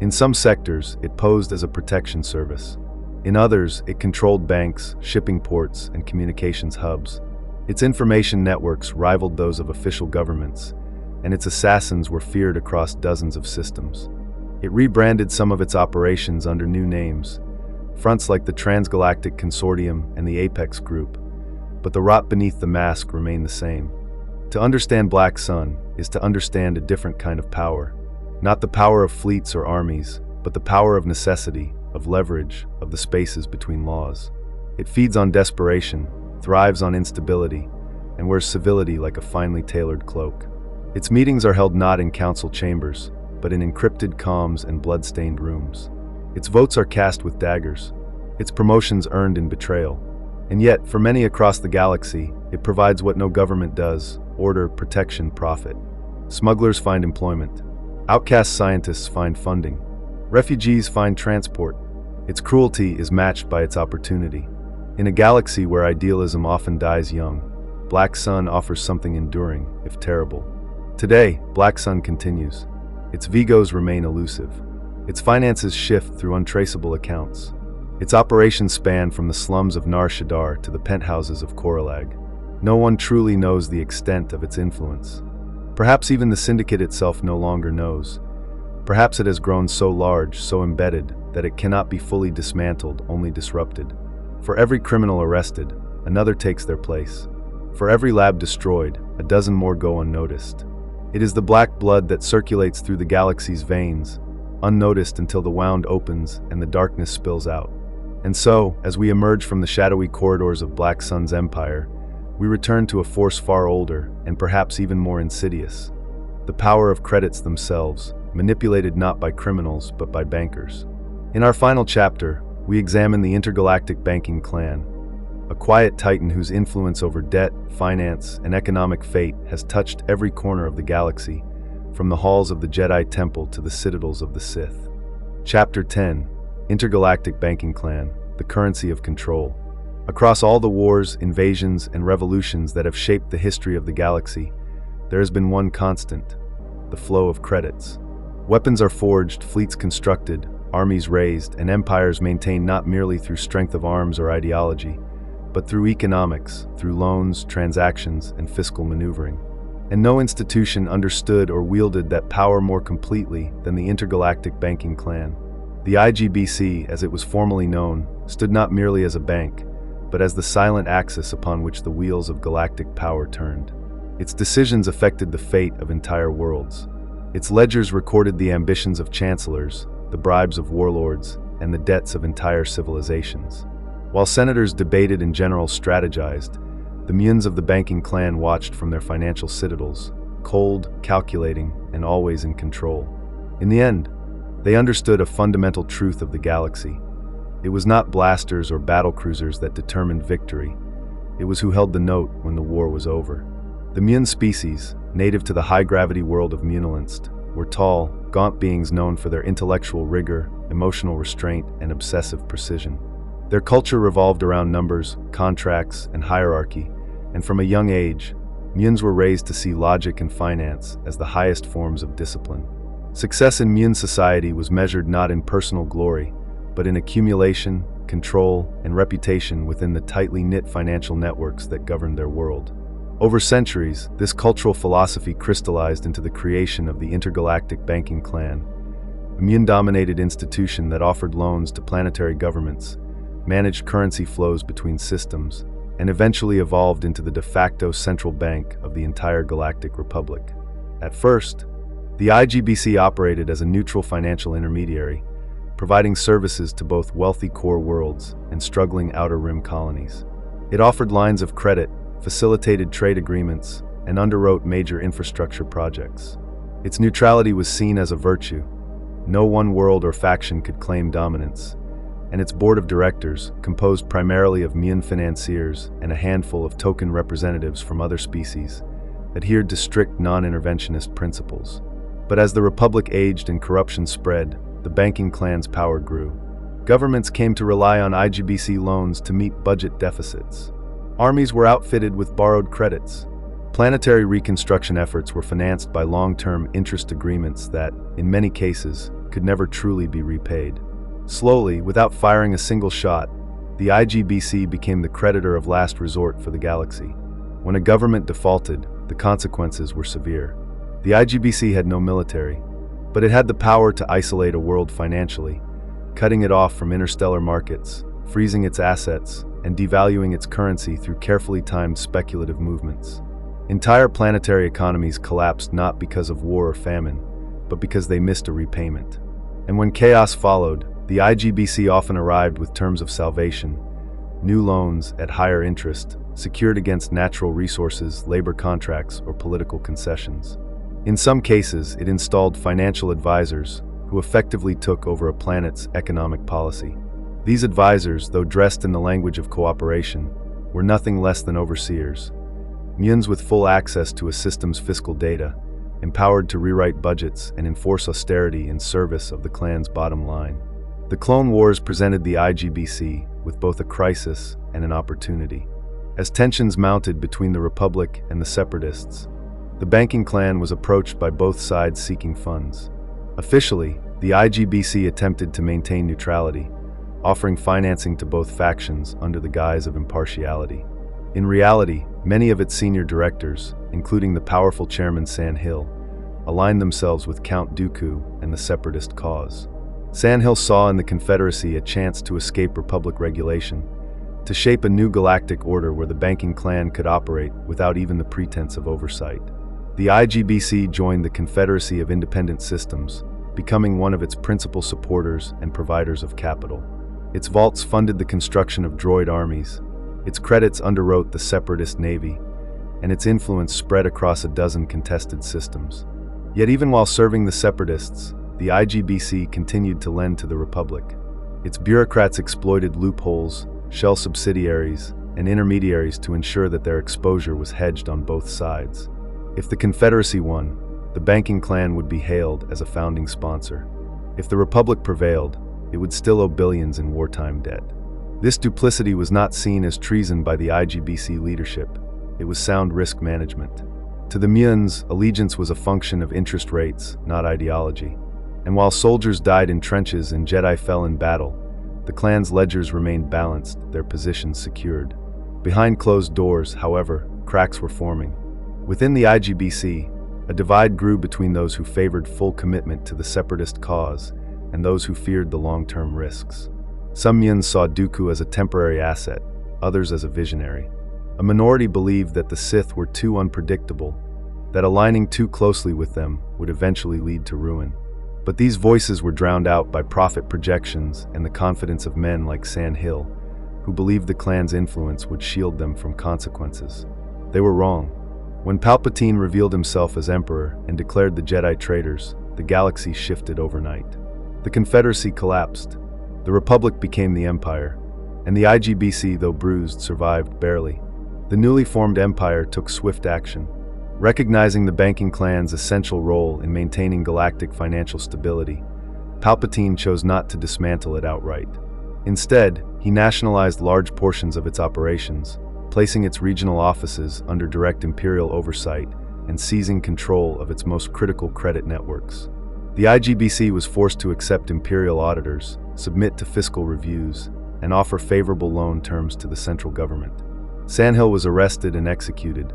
In some sectors, it posed as a protection service. In others, it controlled banks, shipping ports, and communications hubs. Its information networks rivaled those of official governments, and its assassins were feared across dozens of systems. It rebranded some of its operations under new names, fronts like the TransGalactic Consortium and the Apex Group, but the rot beneath the mask remained the same. To understand Black Sun is to understand a different kind of power. Not the power of fleets or armies, but the power of necessity, of leverage, of the spaces between laws. It feeds on desperation, thrives on instability, and wears civility like a finely tailored cloak. Its meetings are held not in council chambers, but in encrypted comms and blood-stained rooms. Its votes are cast with daggers, its promotions earned in betrayal. And yet, for many across the galaxy, it provides what no government does: order, protection, profit. Smugglers find employment. Outcast scientists find funding. Refugees find transport. Its cruelty is matched by its opportunity. In a galaxy where idealism often dies young, Black Sun offers something enduring, if terrible. Today, Black Sun continues. Its Vigos remain elusive. Its finances shift through untraceable accounts. Its operations span from the slums of Nar Shaddaa to the penthouses of Koralag. No one truly knows the extent of its influence. Perhaps even the Syndicate itself no longer knows. Perhaps it has grown so large, so embedded, that it cannot be fully dismantled, only disrupted. For every criminal arrested, another takes their place. For every lab destroyed, a dozen more go unnoticed. It is the black blood that circulates through the galaxy's veins, unnoticed until the wound opens and the darkness spills out. And so, as we emerge from the shadowy corridors of Black Sun's empire, we return to a force far older and perhaps even more insidious: the power of credits themselves, manipulated not by criminals but by bankers. In our final chapter, we examine the intergalactic banking clan, a quiet titan whose influence over debt, finance, and economic fate has touched every corner of the galaxy, from the halls of the Jedi Temple to the citadels of the Sith. Chapter 10: Intergalactic Banking Clan, the Currency of Control. Across all the wars, invasions, and revolutions that have shaped the history of the galaxy, there has been one constant: the flow of credits. Weapons are forged, fleets constructed, armies raised, and empires maintained not merely through strength of arms or ideology, but through economics, through loans, transactions, and fiscal maneuvering. And no institution understood or wielded that power more completely than the Intergalactic Banking Clan. The IGBC, as it was formerly known, stood not merely as a bank, but as the silent axis upon which the wheels of galactic power turned. Its decisions affected the fate of entire worlds. Its ledgers recorded the ambitions of chancellors, the bribes of warlords, and the debts of entire civilizations. While senators debated and generals strategized, the Muns of the banking clan watched from their financial citadels, cold, calculating, and always in control. In the end, they understood a fundamental truth of the galaxy. It was not blasters or battlecruisers that determined victory. It was who held the note when the war was over. The Mun species, native to the high-gravity world of Munilinst, were tall, gaunt beings known for their intellectual rigor, emotional restraint, and obsessive precision. Their culture revolved around numbers, contracts, and hierarchy, and from a young age, Muns were raised to see logic and finance as the highest forms of discipline. Success in Mun society was measured not in personal glory, but in accumulation, control, and reputation within the tightly knit financial networks that governed their world. Over centuries, this cultural philosophy crystallized into the creation of the Intergalactic Banking Clan, a Mun-dominated institution that offered loans to planetary governments, managed currency flows between systems, and eventually evolved into the de facto central bank of the entire Galactic Republic. At first, the IGBC operated as a neutral financial intermediary, providing services to both wealthy core worlds and struggling outer rim colonies. It offered lines of credit, facilitated trade agreements, and underwrote major infrastructure projects. Its neutrality was seen as a virtue. No one world or faction could claim dominance, and its board of directors, composed primarily of Mun financiers and a handful of token representatives from other species, adhered to strict non-interventionist principles. But as the Republic aged and corruption spread, the banking clan's power grew. Governments came to rely on IGBC loans to meet budget deficits. Armies were outfitted with borrowed credits. Planetary reconstruction efforts were financed by long-term interest agreements that, in many cases, could never truly be repaid. Slowly, without firing a single shot, the IGBC became the creditor of last resort for the galaxy. When a government defaulted, the consequences were severe. The IGBC had no military, but it had the power to isolate a world financially, cutting it off from interstellar markets, freezing its assets, and devaluing its currency through carefully timed speculative movements. Entire planetary economies collapsed not because of war or famine, but because they missed a repayment. And when chaos followed, the IGBC often arrived with terms of salvation, new loans at higher interest, secured against natural resources, labor contracts, or political concessions. In some cases, it installed financial advisors who effectively took over a planet's economic policy. These advisors, though dressed in the language of cooperation, were nothing less than overseers, Myans with full access to a system's fiscal data, empowered to rewrite budgets and enforce austerity in service of the clan's bottom line. The Clone Wars presented the IGBC with both a crisis and an opportunity. As tensions mounted between the Republic and the Separatists, the banking clan was approached by both sides seeking funds. Officially, the IGBC attempted to maintain neutrality, offering financing to both factions under the guise of impartiality. In reality, many of its senior directors, including the powerful chairman Sandhill, aligned themselves with Count Dooku and the Separatist cause. Sandhill saw in the Confederacy a chance to escape Republic regulation, to shape a new galactic order where the banking clan could operate without even the pretense of oversight. The IGBC joined the Confederacy of Independent Systems, becoming one of its principal supporters and providers of capital. Its vaults funded the construction of droid armies, its credits underwrote the Separatist Navy, and its influence spread across a dozen contested systems. Yet even while serving the Separatists, the IGBC continued to lend to the Republic. Its bureaucrats exploited loopholes, shell subsidiaries, and intermediaries to ensure that their exposure was hedged on both sides. If the Confederacy won, the banking clan would be hailed as a founding sponsor. If the Republic prevailed, it would still owe billions in wartime debt. This duplicity was not seen as treason by the IGBC leadership. It was sound risk management. To the Myans, allegiance was a function of interest rates, not ideology. And while soldiers died in trenches and Jedi fell in battle, the clan's ledgers remained balanced, their positions secured. Behind closed doors, however, cracks were forming. Within the IGBC, a divide grew between those who favored full commitment to the Separatist cause and those who feared the long-term risks. Some Myans saw Dooku as a temporary asset, others as a visionary. A minority believed that the Sith were too unpredictable, that aligning too closely with them would eventually lead to ruin. But these voices were drowned out by profit projections and the confidence of men like Sandhill, who believed the clan's influence would shield them from consequences. They were wrong. When Palpatine revealed himself as Emperor and declared the Jedi traitors, the galaxy shifted overnight. The Confederacy collapsed. The Republic became the Empire, and the IGBC, though bruised, survived barely. The newly formed Empire took swift action. Recognizing the banking clan's essential role in maintaining galactic financial stability, Palpatine chose not to dismantle it outright. Instead, he nationalized large portions of its operations, placing its regional offices under direct Imperial oversight and seizing control of its most critical credit networks. The IGBC was forced to accept Imperial auditors, submit to fiscal reviews, and offer favorable loan terms to the central government. Sandhill was arrested and executed,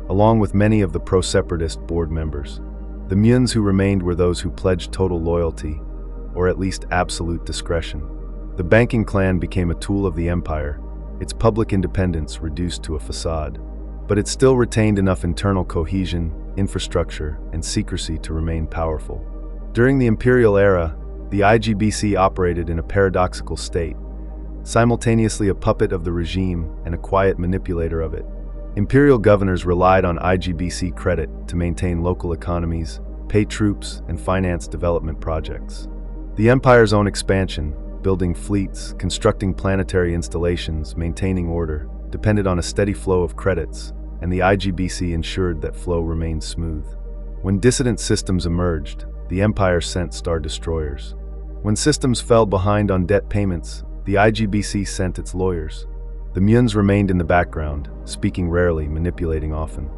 along with many of the pro-separatist board members. The Myans who remained were those who pledged total loyalty, or at least absolute discretion. The banking clan became a tool of the Empire, its public independence reduced to a facade. But it still retained enough internal cohesion, infrastructure, and secrecy to remain powerful. During the Imperial era, the IGBC operated in a paradoxical state, simultaneously a puppet of the regime and a quiet manipulator of it. Imperial governors relied on IGBC credit to maintain local economies, pay troops, and finance development projects. The Empire's own expansion, building fleets, constructing planetary installations, maintaining order, depended on a steady flow of credits, and the IGBC ensured that flow remained smooth. When dissident systems emerged, the Empire sent Star Destroyers. When systems fell behind on debt payments, the IGBC sent its lawyers. The Myans remained in the background, speaking rarely, manipulating often.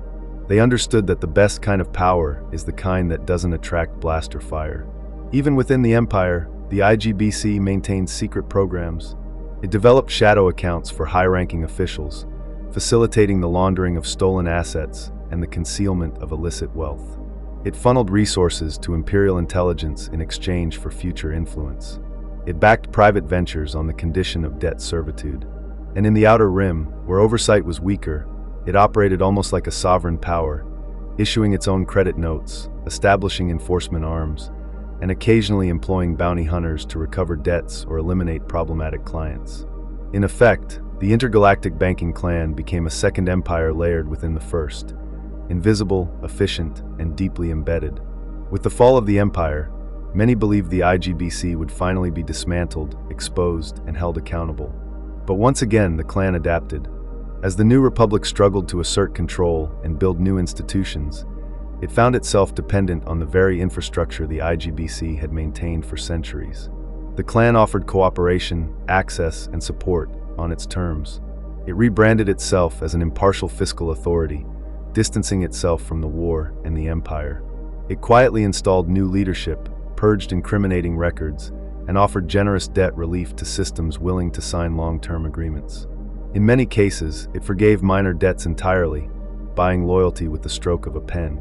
They understood that the best kind of power is the kind that doesn't attract blast or fire. Even within the Empire, the IGBC maintained secret programs. It developed shadow accounts for high-ranking officials, facilitating the laundering of stolen assets and the concealment of illicit wealth. It funneled resources to Imperial intelligence in exchange for future influence. It backed private ventures on the condition of debt servitude. And in the Outer Rim, where oversight was weaker, it operated almost like a sovereign power, issuing its own credit notes, establishing enforcement arms, and occasionally employing bounty hunters to recover debts or eliminate problematic clients. In effect, the intergalactic banking clan became a second empire layered within the first, invisible, efficient, and deeply embedded. With the fall of the empire, many believed the IGBC would finally be dismantled, exposed, and held accountable. But once again, the clan adapted. As the New Republic struggled to assert control and build new institutions, it found itself dependent on the very infrastructure the IGBC had maintained for centuries. The clan offered cooperation, access, and support on its terms. It rebranded itself as an impartial fiscal authority, distancing itself from the war and the empire. It quietly installed new leadership, purged incriminating records, and offered generous debt relief to systems willing to sign long-term agreements. In many cases, it forgave minor debts entirely, buying loyalty with the stroke of a pen.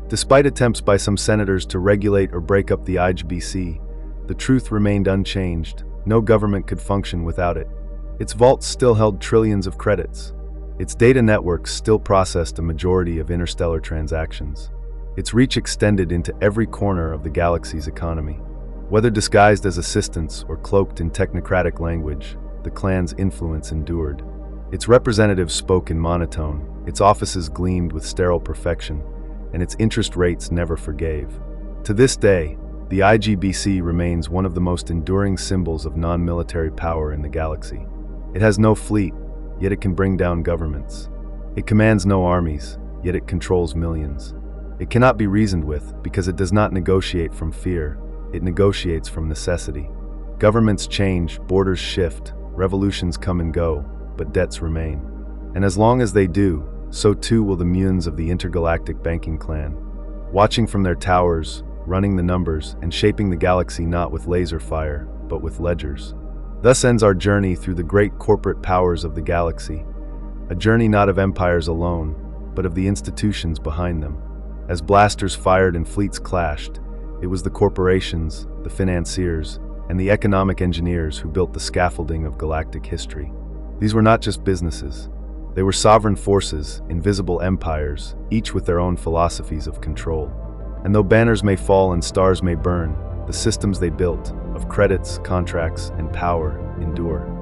Despite attempts by some senators to regulate or break up the IGBC, the truth remained unchanged. No government could function without it. Its vaults still held trillions of credits. Its data networks still processed a majority of interstellar transactions. Its reach extended into every corner of the galaxy's economy. Whether disguised as assistants or cloaked in technocratic language, the clan's influence endured. Its representatives spoke in monotone, its offices gleamed with sterile perfection, and its interest rates never forgave. To this day, the IGBC remains one of the most enduring symbols of non-military power in the galaxy. It has no fleet, yet it can bring down governments. It commands no armies, yet it controls millions. It cannot be reasoned with because it does not negotiate from fear, it negotiates from necessity. Governments change, borders shift, revolutions come and go, but debts remain. And as long as they do, so too will the mutants of the intergalactic banking clan, watching from their towers, running the numbers, and shaping the galaxy not with laser fire, but with ledgers. Thus ends our journey through the great corporate powers of the galaxy, a journey not of empires alone, but of the institutions behind them. As blasters fired and fleets clashed, it was the corporations, the financiers, and the economic engineers who built the scaffolding of galactic history. These were not just businesses. They were sovereign forces, invisible empires, each with their own philosophies of control. And though banners may fall and stars may burn, the systems they built, of credits, contracts, and power, endure.